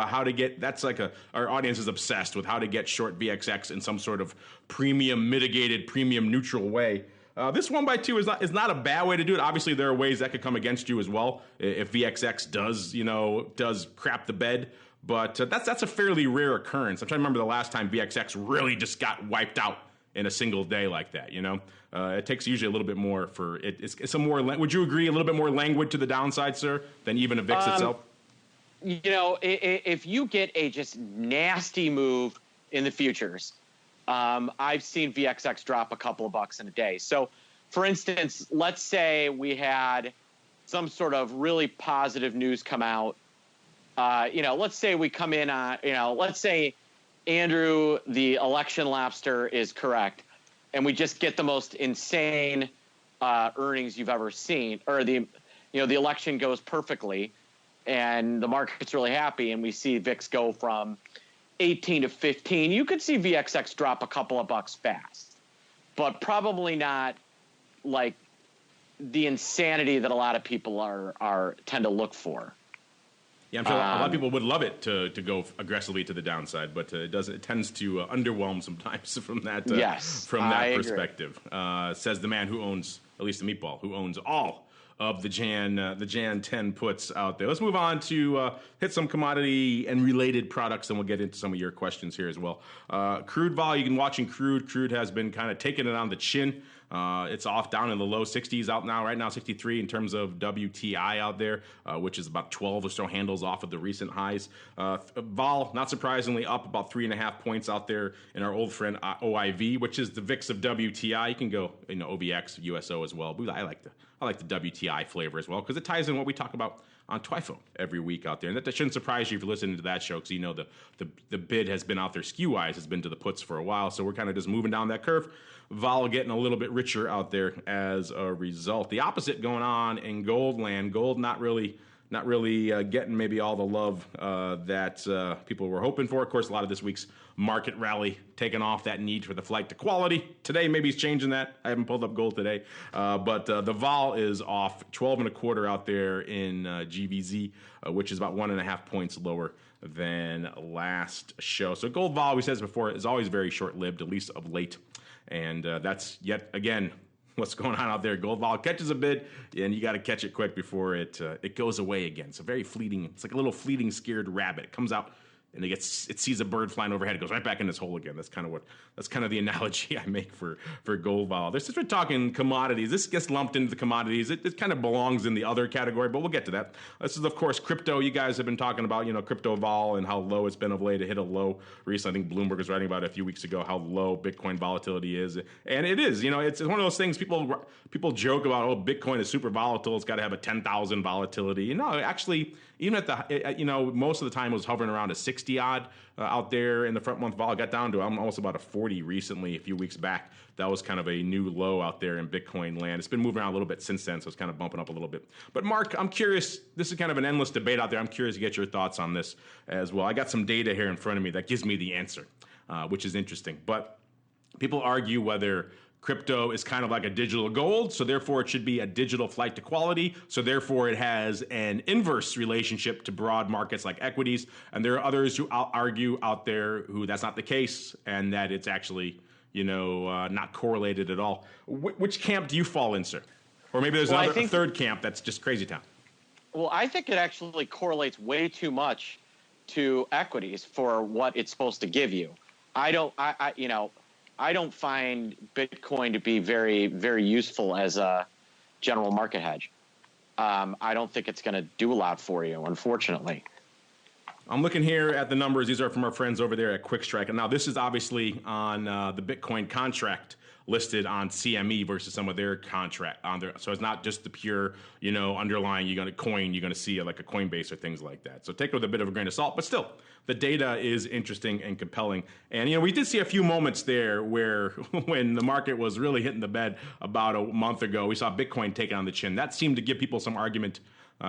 Speaker 2: how to get. That's like our audience is obsessed with how to get short VXX in some sort of premium mitigated, premium neutral way. This 1x2 is not a bad way to do it. Obviously, there are ways that could come against you as well if VXX does crap the bed. But that's a fairly rare occurrence. I'm trying to remember the last time VXX really just got wiped out in a single day like that. It takes usually a little bit more for it. It's a more. Would you agree? A little bit more languid to the downside, sir, than even a VIX itself.
Speaker 3: If you get a just nasty move in the futures, I've seen VXX drop a couple of bucks in a day. So, for instance, let's say we had some sort of really positive news come out. Let's say we come in on, let's say Andrew, the election lapster, is correct, and we just get the most insane earnings you've ever seen, or the election goes perfectly, and the market's really happy, and we see VIX go from 18 to 15. You could see VXX drop a couple of bucks fast, but probably not like the insanity that a lot of people tend to look for.
Speaker 2: Yeah, I'm sure a lot of people would love it to go aggressively to the downside, but it doesn't. It tends to underwhelm sometimes from that perspective. Says the man who owns, at least the meatball, who owns all of the Jan 10 puts out there. Let's move on to hit some commodity and related products, and we'll get into some of your questions here as well. Crude vol, you've been watching crude. Crude has been kind of taking it on the chin. It's off down in the low 60s out now, right now 63 in terms of WTI out there, which is about 12 or so handles off of the recent highs. Vol, not surprisingly, up about 3.5 points out there in our old friend OIV, which is the VIX of WTI. You can go, OVX, USO as well. But I like the WTI flavor as well because it ties in what we talk about on TWIFO every week out there. And that shouldn't surprise you if you're listening to that show because the bid has been out there skew-wise, has been to the puts for a while. So we're kind of just moving down that curve. Vol getting a little bit richer out there as a result. The opposite going on in gold land. Gold not really getting maybe all the love that people were hoping for. Of course, a lot of this week's market rally taking off that need for the flight to quality. Today, maybe it's changing that. I haven't pulled up gold today. But the vol is off 12.25 out there in GVZ, which is about 1.5 points lower than last show. So gold vol, we said this before, is always very short-lived, at least of late. And that's yet again what's going on out there. Gold vol catches a bid, and you got to catch it quick before it goes away again. It's a very fleeting. It's like a little fleeting scared rabbit. It comes out and it sees a bird flying overhead. It goes right back in its hole again. That's kind of the analogy I make for gold vol. Since we're talking commodities, this gets lumped into the commodities. It kind of belongs in the other category, but we'll get to that. This is, of course, crypto. You guys have been talking about, crypto vol and how low it's been of late. It hit a low recently. I think Bloomberg was writing about it a few weeks ago, how low Bitcoin volatility is. And it is, it's one of those things people joke about, oh, Bitcoin is super volatile. It's got to have a 10,000 volatility. Actually, even at the, most of the time it was hovering around a 60 odd out there in the front month vol. It got down to almost about a 40 recently, a few weeks back. That was kind of a new low out there in Bitcoin land. It's been moving around a little bit since then, so it's kind of bumping up a little bit. But Mark, I'm curious, this is kind of an endless debate out there. I'm curious to get your thoughts on this as well. I got some data here in front of me that gives me the answer, which is interesting. But people argue whether crypto is kind of like a digital gold, so therefore it should be a digital flight to quality, so therefore it has an inverse relationship to broad markets like equities. And there are others who argue out there who that's not the case and that it's actually, not correlated at all. Which camp do you fall in, sir? Or maybe there's a third camp that's just crazy town. Well,
Speaker 3: I think it actually correlates way too much to equities for what it's supposed to give you. I don't find Bitcoin to be very, very useful as a general market hedge. I don't think it's going to do a lot for you, unfortunately.
Speaker 2: I'm looking here at the numbers. These are from our friends over there at QuickStrike. And now this is obviously on the Bitcoin contract listed on CME versus some of their contract on there. So it's not just the pure, underlying you're going to see like a Coinbase or things like that. So take it with a bit of a grain of salt, but still the data is interesting and compelling. And, we did see a few moments there where when the market was really hitting the bed about a month ago, we saw Bitcoin take it on the chin. That seemed to give people some argument.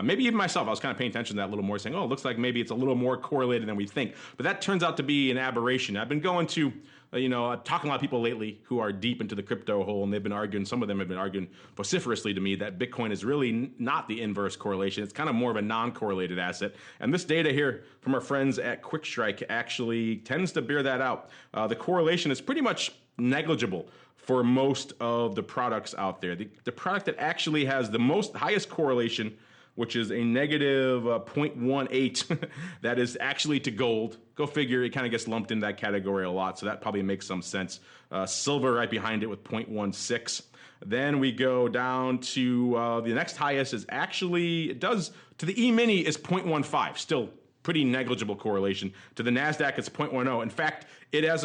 Speaker 2: Maybe even myself, I was kind of paying attention to that a little more, saying, oh, it looks like maybe it's a little more correlated than we think. But that turns out to be an aberration. I've been going to, talking to a lot of people lately who are deep into the crypto hole, and they've been arguing, some of them have been arguing vociferously to me that Bitcoin is really not the inverse correlation. It's kind of more of a non-correlated asset. And this data here from our friends at QuickStrike actually tends to bear that out. The correlation is pretty much negligible for most of the products out there. The product that actually has the highest correlation, which is a negative 0.18, that is actually to gold. Go figure, it kind of gets lumped in that category a lot, so that probably makes some sense. Silver right behind it with 0.16. Then we go down to the next highest is actually, to the E-mini is 0.15, still pretty negligible correlation. To the Nasdaq, it's 0.10. In fact, it has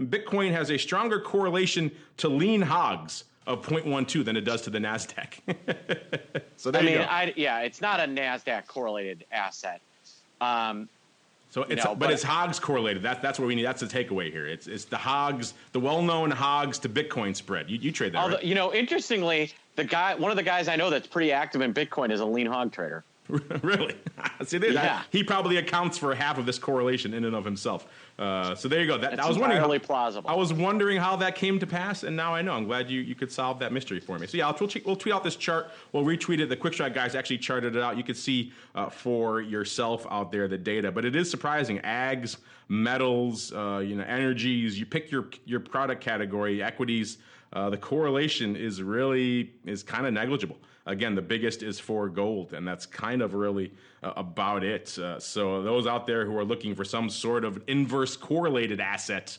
Speaker 2: Bitcoin has a stronger correlation to lean hogs of 0.12 than it does to the Nasdaq. So there you go.
Speaker 3: It's not a Nasdaq correlated asset.
Speaker 2: It's hogs correlated. That's what we need. That's the takeaway here. It's the hogs, the well-known hogs to Bitcoin spread. You trade that, right?
Speaker 3: Interestingly, one of the guys I know that's pretty active in Bitcoin is a lean hog trader.
Speaker 2: Really? See, he probably accounts for half of this correlation in and of himself. So there you go. I was wondering
Speaker 3: plausible.
Speaker 2: I was wondering how that came to pass, and now I know. I'm glad you could solve that mystery for me. So yeah, we'll tweet out this chart. We'll retweet it. The Quick Strike guys actually charted it out. You could see for yourself out there the data, but it is surprising. Ags, metals, energies. You pick your product category, equities. The correlation is kind of negligible. Again, the biggest is for gold, and that's kind of really about it. So those out there who are looking for some sort of inverse correlated asset,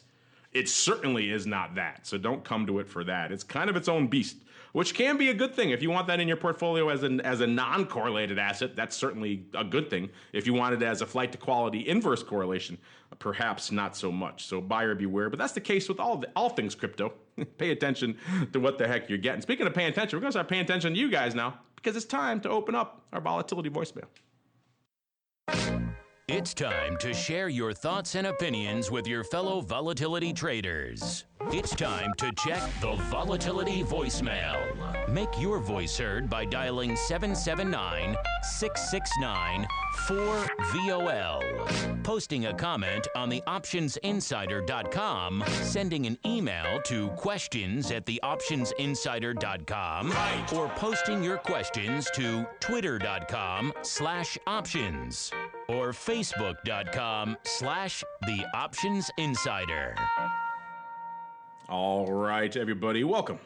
Speaker 2: it certainly is not that. So don't come to it for that. It's kind of its own beast, which can be a good thing. If you want that in your portfolio as a non-correlated asset, that's certainly a good thing. If you want it as a flight to quality inverse correlation, perhaps not so much. So buyer beware. But that's the case with all things crypto. Pay attention to what the heck you're getting. Speaking of paying attention, we're going to start paying attention to you guys now because it's time to open up our volatility voicemail.
Speaker 1: It's time to share your thoughts and opinions with your fellow volatility traders. It's time to check the volatility voicemail. Make your voice heard by dialing 779-669-4VOL. Posting a comment on the optionsinsider.com, sending an email to questions@theoptionsinsider.com, or posting your questions to twitter.com/options or facebook.com/theoptionsinsider.
Speaker 2: All right, everybody, welcome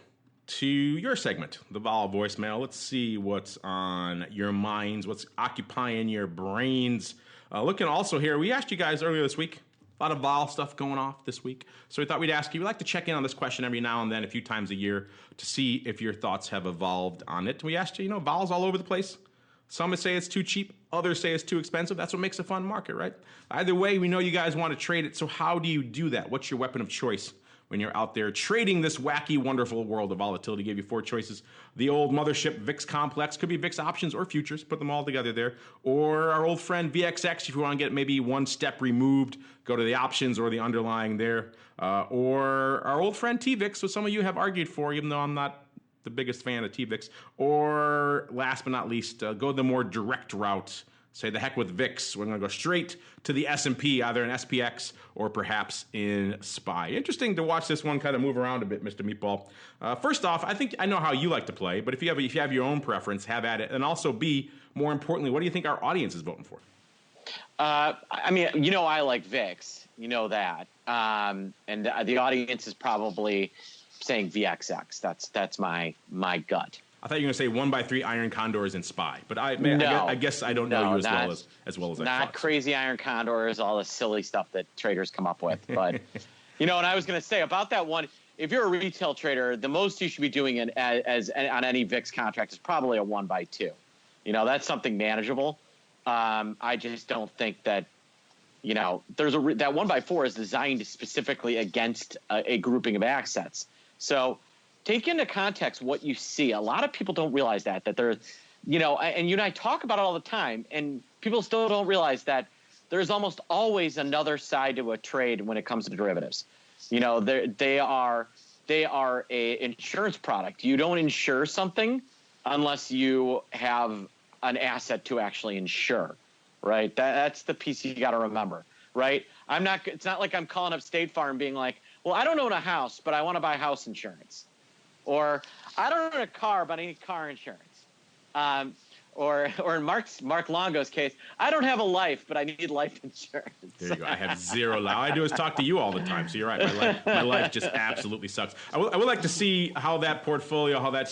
Speaker 2: to your segment, the Vol Voicemail. Let's see what's on your minds, what's occupying your brains. Looking also here, we asked you guys earlier this week, a lot of Vol stuff going off this week. So we thought we'd ask you, we like to check in on this question every now and then, a few times a year, to see if your thoughts have evolved on it. We asked you, Vol's all over the place. Some say it's too cheap, others say it's too expensive. That's what makes a fun market, right? Either way, we know you guys want to trade it, so how do you do that? What's your weapon of choice when you're out there trading this wacky, wonderful world of volatility? Gave you 4 choices. The old mothership VIX complex, could be VIX options or futures, put them all together there. Or our old friend VXX, if you want to get maybe one step removed, go to the options or the underlying there. Or our old friend TVIX, so some of you have argued for, even though I'm not the biggest fan of TVIX. Or last but not least, go the more direct route. Say the heck with VIX. We're going to go straight to the S&P, either in SPX or perhaps in SPY. Interesting to watch this one kind of move around a bit, Mr. Meatball. First off, I know how you like to play, but if you have your own preference, have at it. And also, B, more importantly, what do you think our audience is voting for?
Speaker 3: I like VIX. You know that. And the audience is probably saying VXX. That's my gut.
Speaker 2: I thought you were going to say 1x3 iron condors in SPY, but I guess I don't know you as well as I thought.
Speaker 3: Not crazy iron condors, all the silly stuff that traders come up with. But and I was going to say about that one, if you're a retail trader, the most you should be doing it as on any VIX contract is probably a 1x2. That's something manageable. I just don't think that there's that 1x4 is designed specifically against a grouping of assets. So take into context what you see. A lot of people don't realize that there's, and you and I talk about it all the time, and people still don't realize that there's almost always another side to a trade when it comes to derivatives. They are a insurance product. You don't insure something unless you have an asset to actually insure, right? That's the piece you got to remember, right? It's not like I'm calling up State Farm being like, well, I don't own a house, but I want to buy house insurance. Or I don't own a car, but I need car insurance. Or in Mark Longo's case, I don't have a life, but I need life insurance.
Speaker 2: There you go. I have zero life. All I do is talk to you all the time. So you're right. My life just absolutely sucks. I would like to see how that portfolio, how that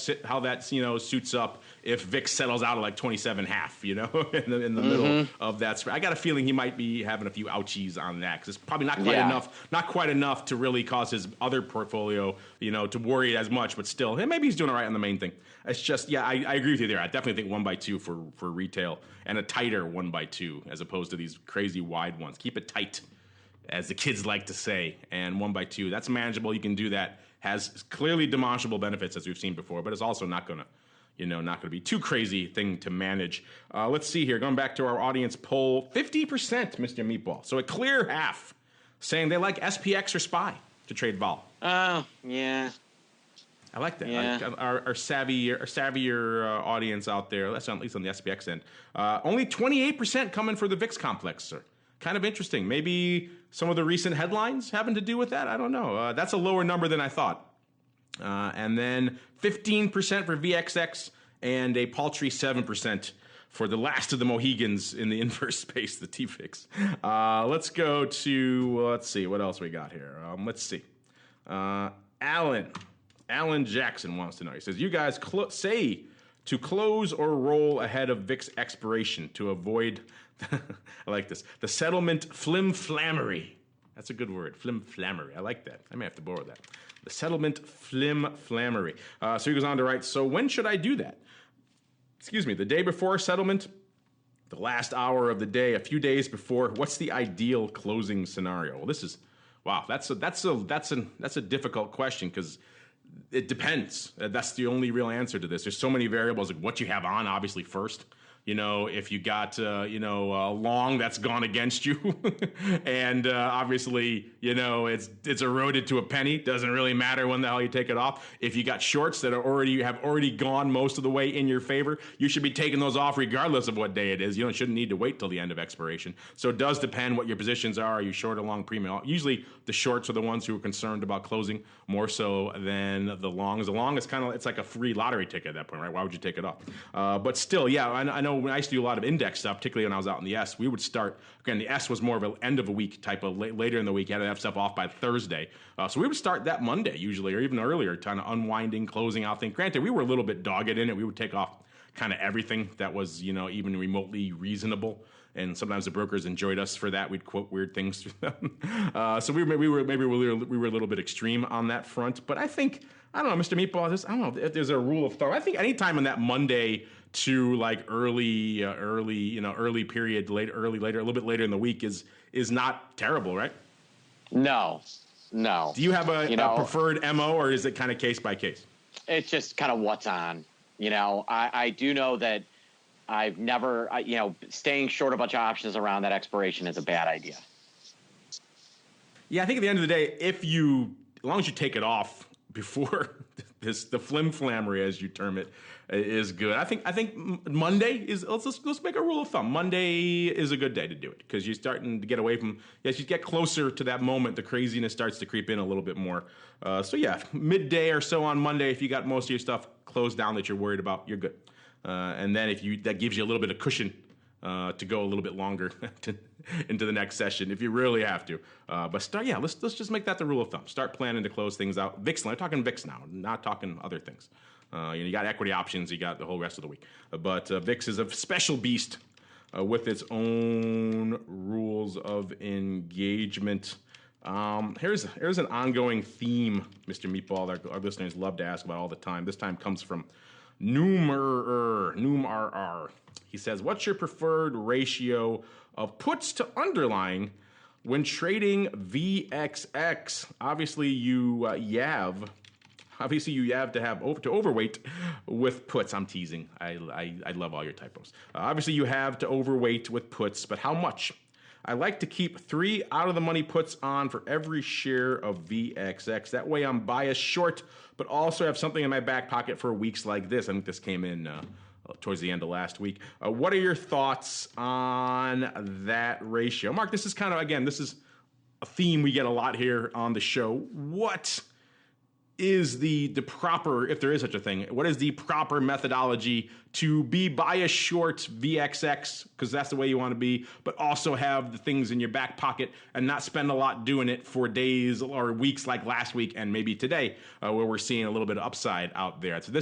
Speaker 2: suits up if VIX settles out at like 27.5, in the middle of that spread. I got a feeling he might be having a few ouchies on that because it's probably not quite enough to really cause his other portfolio, to worry as much. But still, maybe he's doing all right on the main thing. It's just, I agree with you there. I definitely think 1x2 for retail, and a tighter 1x2 as opposed to these crazy wide ones. Keep it tight, as the kids like to say. And 1x2, that's manageable. You can do that. Has clearly demonstrable benefits, as we've seen before, but it's also not going to be too crazy thing to manage. Let's see here. Going back to our audience poll, 50%, Mr. Meatball. So a clear half saying they like SPX or SPY to trade vol.
Speaker 3: Oh, yeah.
Speaker 2: I like that.
Speaker 3: Yeah.
Speaker 2: Our savvier audience out there, that's at least on the SPX end. Only 28% coming for the VIX complex, sir. Kind of interesting. Maybe some of the recent headlines having to do with that. I don't know. That's a lower number than I thought. And then 15% for VXX and a paltry 7% for the last of the Mohegans in the inverse space, the TVIX. Let's go to, let's see, what else we got here. Let's see. Alan Jackson wants to know. He says, you guys say to close or roll ahead of VIX expiration to avoid, I like this, the settlement flim-flammery. That's a good word, flim-flammery. I like that. I may have to borrow that. The settlement flim-flammery. So he goes on to write, so when should I do that? Excuse me, the day before settlement, the last hour of the day, a few days before. What's the ideal closing scenario? Well, this is, wow, that's a difficult question because it depends. That's the only real answer to this. There's so many variables, like what you have on, obviously, first. You know, if you got, long that's gone against you, and obviously, it's eroded to a penny. Doesn't really matter when the hell you take it off. If you got shorts that have already gone most of the way in your favor, you should be taking those off regardless of what day it is. You shouldn't need to wait till the end of expiration. So it does depend what your positions are. Are you short or long premium? Usually the shorts are the ones who are concerned about closing more so than the longs. The long is it's like a free lottery ticket at that point, right? Why would you take it off? But still, yeah, I know. When I used to do a lot of index stuff, particularly when I was out in the S, we would start, again, the S was more of an end of a week type of later in the week. You had to have stuff off by Thursday. So we would start that Monday usually, or even earlier, kind of unwinding, closing out things. Granted, we were a little bit dogged in it. We would take off kind of everything that was, even remotely reasonable. And sometimes the brokers enjoyed us for that. We'd quote weird things through them. So we were a little bit extreme on that front. But I think, I don't know, Mr. Meatball, I don't know if there's a rule of thumb. I think anytime in that Monday to like early period, later, a little bit later in the week is not terrible, right?
Speaker 3: No.
Speaker 2: Do you have a preferred MO, or is it kind of case by case?
Speaker 3: It's just kind of what's on. I do know that I've never, staying short a bunch of options around that expiration is a bad idea.
Speaker 2: Yeah, I think at the end of the day, as long as you take it off before the flim-flammery, as you term it, is good. I think Monday is, let's make a rule of thumb. Monday is a good day to do it because you're starting to get away from, as you get closer to that moment, the craziness starts to creep in a little bit more. So yeah, midday or so on Monday, if you got most of your stuff closed down that you're worried about, you're good. And then that gives you a little bit of cushion to go a little bit longer into the next session if you really have to. But let's just make that the rule of thumb. Start planning to close things out. VIX, I'm talking VIX now, not talking other things. You got equity options, you got the whole rest of the week. But VIX is a special beast with its own rules of engagement. Here's an ongoing theme, Mr. Meatball, our listeners love to ask about all the time. This time comes from Noom-RR. He says, what's your preferred ratio of puts to underlying when trading VXX? Obviously, you have to have to overweight with puts. I'm teasing. I love all your typos. Obviously, you have to overweight with puts, but how much? I like to keep 3 out-of-the-money puts on for every share of VXX. That way I'm biased short, but also have something in my back pocket for weeks like this. I think this came in towards the end of last week. What are your thoughts on that ratio? Mark, this is this is a theme we get a lot here on the show. What is the proper, if there is such a thing, what is the proper methodology to be bias short VXX, because that's the way you want to be, but also have the things in your back pocket and not spend a lot doing it for days or weeks like last week and maybe today, where we're seeing a little bit of upside out there. So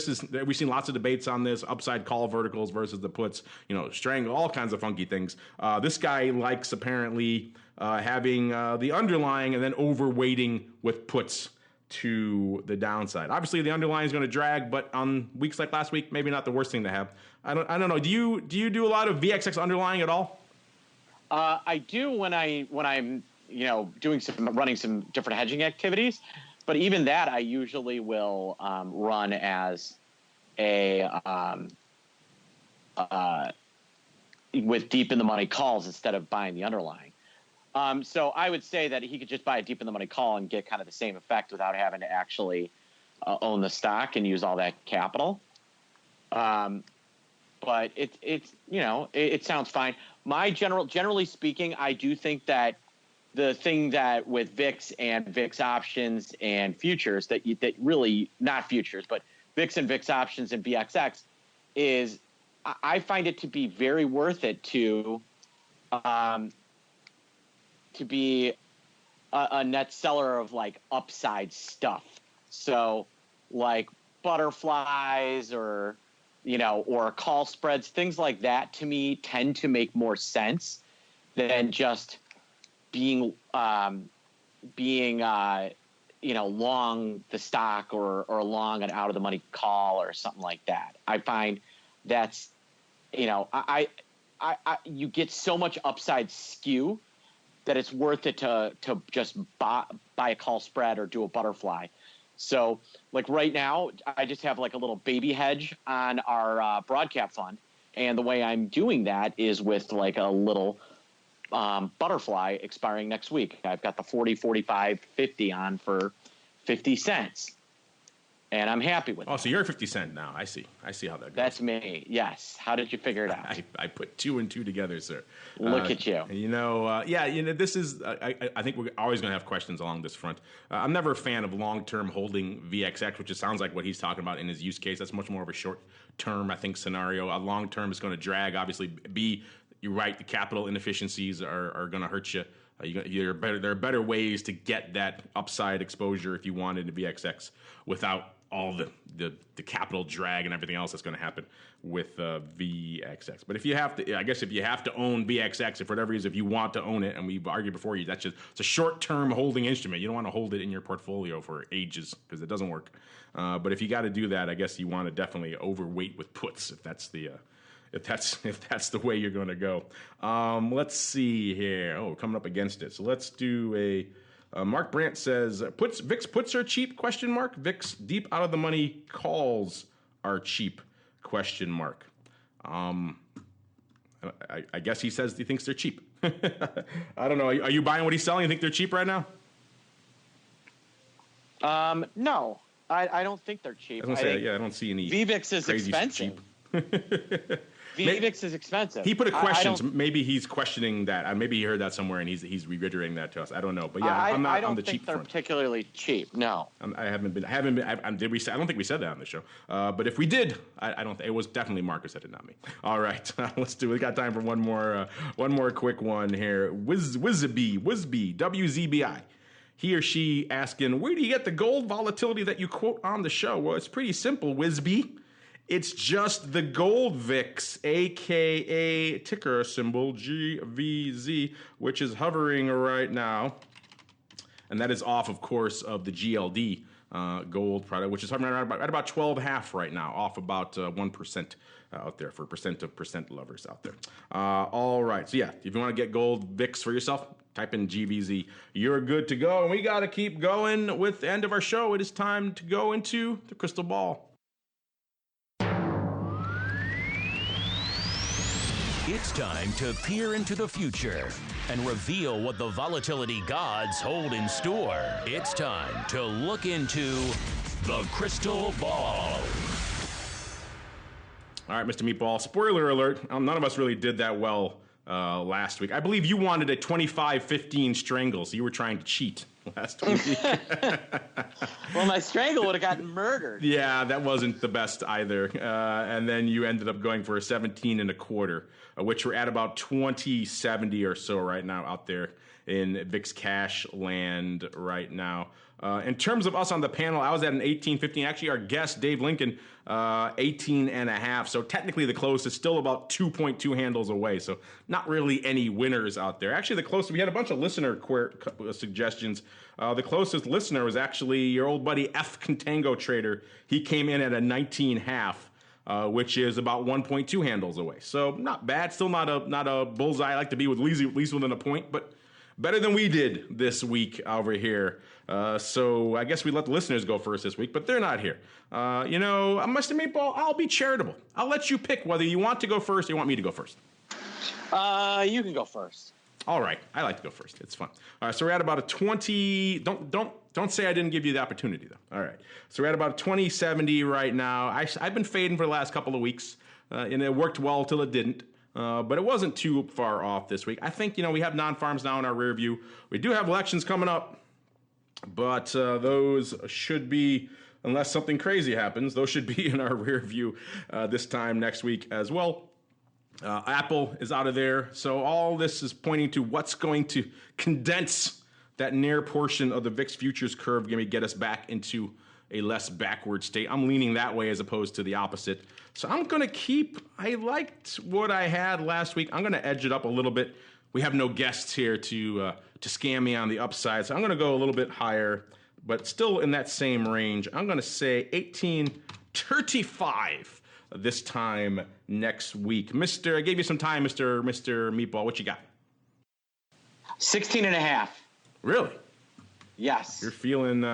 Speaker 2: we've seen lots of debates on this, upside call verticals versus the puts, strangle, all kinds of funky things. This guy likes apparently having the underlying and then overweighting with puts to the downside. Obviously, the underlying is going to drag, but on weeks like last week, maybe not the worst thing to have. I don't know. Do you do a lot of VXX underlying at all?
Speaker 3: I do when I'm running some different hedging activities, but even that I usually will run as a with deep in the money calls instead of buying the underlying. So I would say that he could just buy a deep in the money call and get kind of the same effect without having to actually own the stock and use all that capital. But it sounds fine. Generally speaking, I do think that the thing that with VIX and VIX options and futures that really not futures, but VIX and VIX options and VXX is I find it to be very worth it to be a net seller of like upside stuff. So like butterflies or call spreads, things like that to me tend to make more sense than just being long the stock or long an out of the money call or something like that. I find that's, you get so much upside skew that it's worth it to just buy a call spread or do a butterfly. So like right now, I just have like a little baby hedge on our broadcap fund. And the way I'm doing that is with like a little butterfly expiring next week. I've got the 40, 45, 50 on for 50 cents. And I'm happy with it.
Speaker 2: Oh, so you're at 50 cent now. I see how that goes.
Speaker 3: That's me. Yes. How did you figure it out?
Speaker 2: I put 2 and 2 together, sir.
Speaker 3: Look at you.
Speaker 2: This is, I think we're always going to have questions along this front. I'm never a fan of long-term holding VXX, which sounds like what he's talking about in his use case. That's much more of a short-term, I think, scenario. A long-term is going to drag, obviously. You're right, the capital inefficiencies are going to hurt you. There are better ways to get that upside exposure if you want into VXX without all the capital drag and everything else that's going to happen with VXX. But if you have to own VXX, if for whatever reason, if you want to own it, and we've argued before, it's a short-term holding instrument. You don't want to hold it in your portfolio for ages because it doesn't work. But if you got to do that, I guess you want to definitely overweight with puts if that's the way you're going to go. Let's see here. Oh, coming up against it. So let's do a. Mark Brandt says, VIX puts are cheap, ? VIX deep out of the money calls are cheap, ? I guess he says he thinks they're cheap. I don't know. Are you buying what he's selling? You think they're cheap right now?
Speaker 3: No, I don't think they're cheap.
Speaker 2: I don't see any.
Speaker 3: VVIX is expensive. VVIX is expensive.
Speaker 2: He put a question. So maybe he's questioning that. Maybe he heard that somewhere and he's reiterating that to us. I don't know. But yeah, I'm not on the cheap front.
Speaker 3: I don't think they're particularly cheap. No.
Speaker 2: I haven't been. Did we? I don't think we said that on the show. But if we did, I don't. It was definitely Marcus that did, not me. All right, let's do. We got time for one more quick one here. Wizby, WZBI. He or she asking, where do you get the gold volatility that you quote on the show? Well, it's pretty simple, Wizby. It's just the gold VIX, a.k.a. ticker symbol GVZ, which is hovering right now. And that is off, of course, of the GLD gold product, which is hovering at about 12.5 right now, off about 1% out there for percent lovers out there. All right. So, yeah, if you want to get gold VIX for yourself, type in GVZ. You're good to go. And we got to keep going with the end of our show. It is time to go into the crystal ball.
Speaker 1: It's time to peer into the future and reveal what the volatility gods hold in store. It's time to look into the crystal ball.
Speaker 2: All right, Mr. Meatball, spoiler alert. None of us really did that well last week. I believe you wanted a 25-15 strangle, so you were trying to cheat last week.
Speaker 3: Well, my strangle would have gotten murdered.
Speaker 2: Yeah, that wasn't the best either. And then you ended up going for a 17.25, which we're at about 2070 or so right now out there in VIX Cash land right now. In terms of us on the panel, I was at an 18.15. Actually, our guest, Dave Lincoln, 18.5. So technically the closest, still about 2.2 handles away. So not really any winners out there. Actually, the closest, we had a bunch of listener suggestions. The closest listener was actually your old buddy F. Contango Trader. He came in at a 19.5. Which is about 1.2 handles away. So not bad. Still not a bullseye. I like to be with at least within a point, but better than we did this week over here. So I guess we let the listeners go first this week, but they're not here. Mr. Meatball, I'll be charitable. I'll let you pick whether you want to go first or you want me to go first.
Speaker 3: You can go first.
Speaker 2: All right, I like to go first. It's fun. All right, so we're at about a 20. Don't say I didn't give you the opportunity though. All right, so we're at about a 2070 right now. I've been fading for the last couple of weeks, and it worked well till it didn't. But it wasn't too far off this week. I think we have non-farms now in our rear view. We do have elections coming up, but those should be, unless something crazy happens, those should be in our rear view this time next week as well. Apple is out of there. So all this is pointing to what's going to condense that near portion of the VIX futures curve, going to get us back into a less backward state. I'm leaning that way as opposed to the opposite. So I'm going to I liked what I had last week. I'm going to edge it up a little bit. We have no guests here to scam me on the upside. So I'm going to go a little bit higher, but still in that same range. I'm going to say 1835 this time next week. I gave you some time, Mr. Meatball. What you got?
Speaker 3: 16.5.
Speaker 2: Really?
Speaker 3: Yes.
Speaker 2: You're feeling...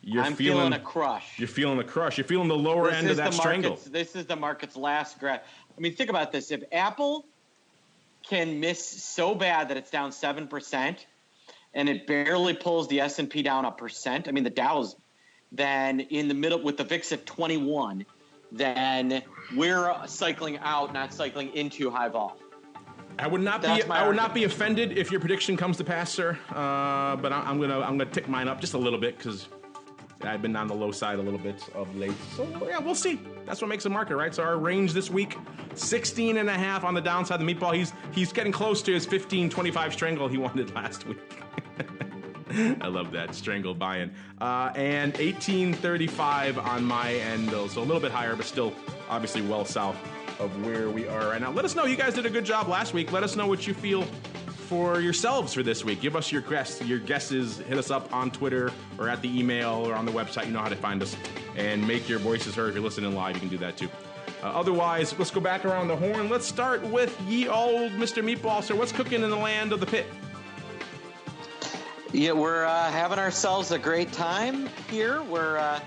Speaker 2: I'm
Speaker 3: feeling a crush.
Speaker 2: You're feeling a crush. You're feeling the lower end of that strangle.
Speaker 3: This is the market's last grab. I mean, think about this. If Apple can miss so bad that it's down 7% and it barely pulls the S&P down 1%, I mean, the Dow's then in the middle with the VIX at 21, then we're cycling out, not cycling into high vol.
Speaker 2: I would not be offended if your prediction comes to pass, sir. But I'm gonna tick mine up just a little bit because I've been on the low side a little bit of late. So yeah, we'll see. That's what makes a market, right? So our range this week, 16.5 on the downside. The Meatball, he's getting close to his 15.25 strangle he wanted last week. I love that strangle buy-in. And 18.35 on my end, though. So a little bit higher, but still obviously well south of where we are right now. Let us know. You guys did a good job last week. Let us know what you feel for yourselves for this week. Give us your guesses. Hit us up on Twitter or at the email or on the website. You know how to find us. And make your voices heard. If you're listening live, you can do that too. Otherwise, let's go back around the horn. Let's start with ye old Mr. Meatball. So what's cooking in the land of the pit?
Speaker 3: Yeah, we're having ourselves a great time here. We're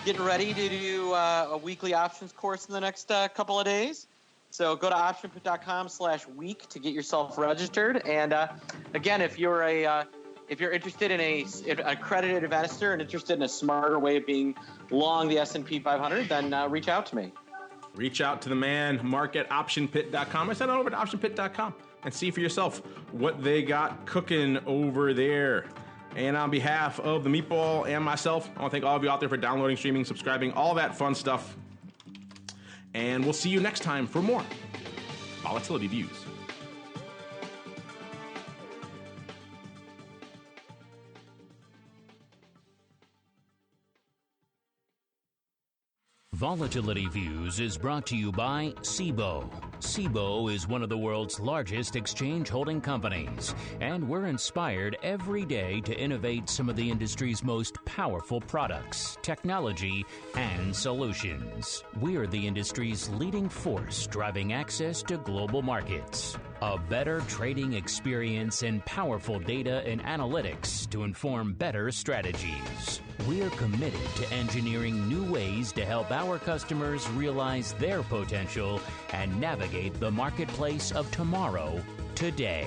Speaker 3: getting ready to do a weekly options course in the next couple of days. So go to optionpit.com/week to get yourself registered. And again, if you're interested in an accredited investor and interested in a smarter way of being long the S&P 500, then reach out to me.
Speaker 2: Reach out to the man, Mark at optionpit.com. I send it over to optionpit.com and see for yourself what they got cooking over there. And on behalf of the Meatball and myself, I want to thank all of you out there for downloading, streaming, subscribing, all that fun stuff. And we'll see you next time for more Volatility Views.
Speaker 1: Volatility Views is brought to you by Cboe. Cboe is one of the world's largest exchange holding companies, and we're inspired every day to innovate some of the industry's most powerful products, technology, and solutions. We are the industry's leading force driving access to global markets. A better trading experience and powerful data and analytics to inform better strategies. We're committed to engineering new ways to help our customers realize their potential and navigate the marketplace of tomorrow, today.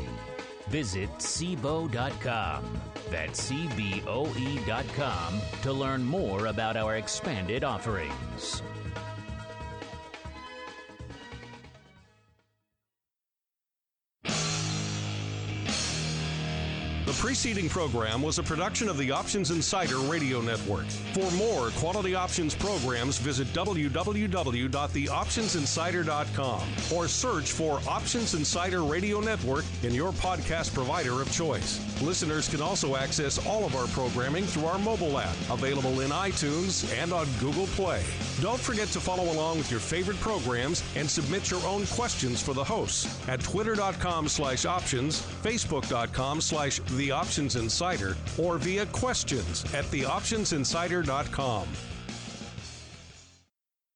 Speaker 1: Visit Cboe.com. That's CBOE.com to learn more about our expanded offerings.
Speaker 4: The preceding program was a production of the Options Insider Radio Network. For more quality options programs, visit www.theoptionsinsider.com or search for Options Insider Radio Network in your podcast provider of choice. Listeners can also access all of our programming through our mobile app, available in iTunes and on Google Play. Don't forget to follow along with your favorite programs and submit your own questions for the hosts at twitter.com/options, facebook.com/theoptionsinsider, or via questions at theoptionsinsider.com.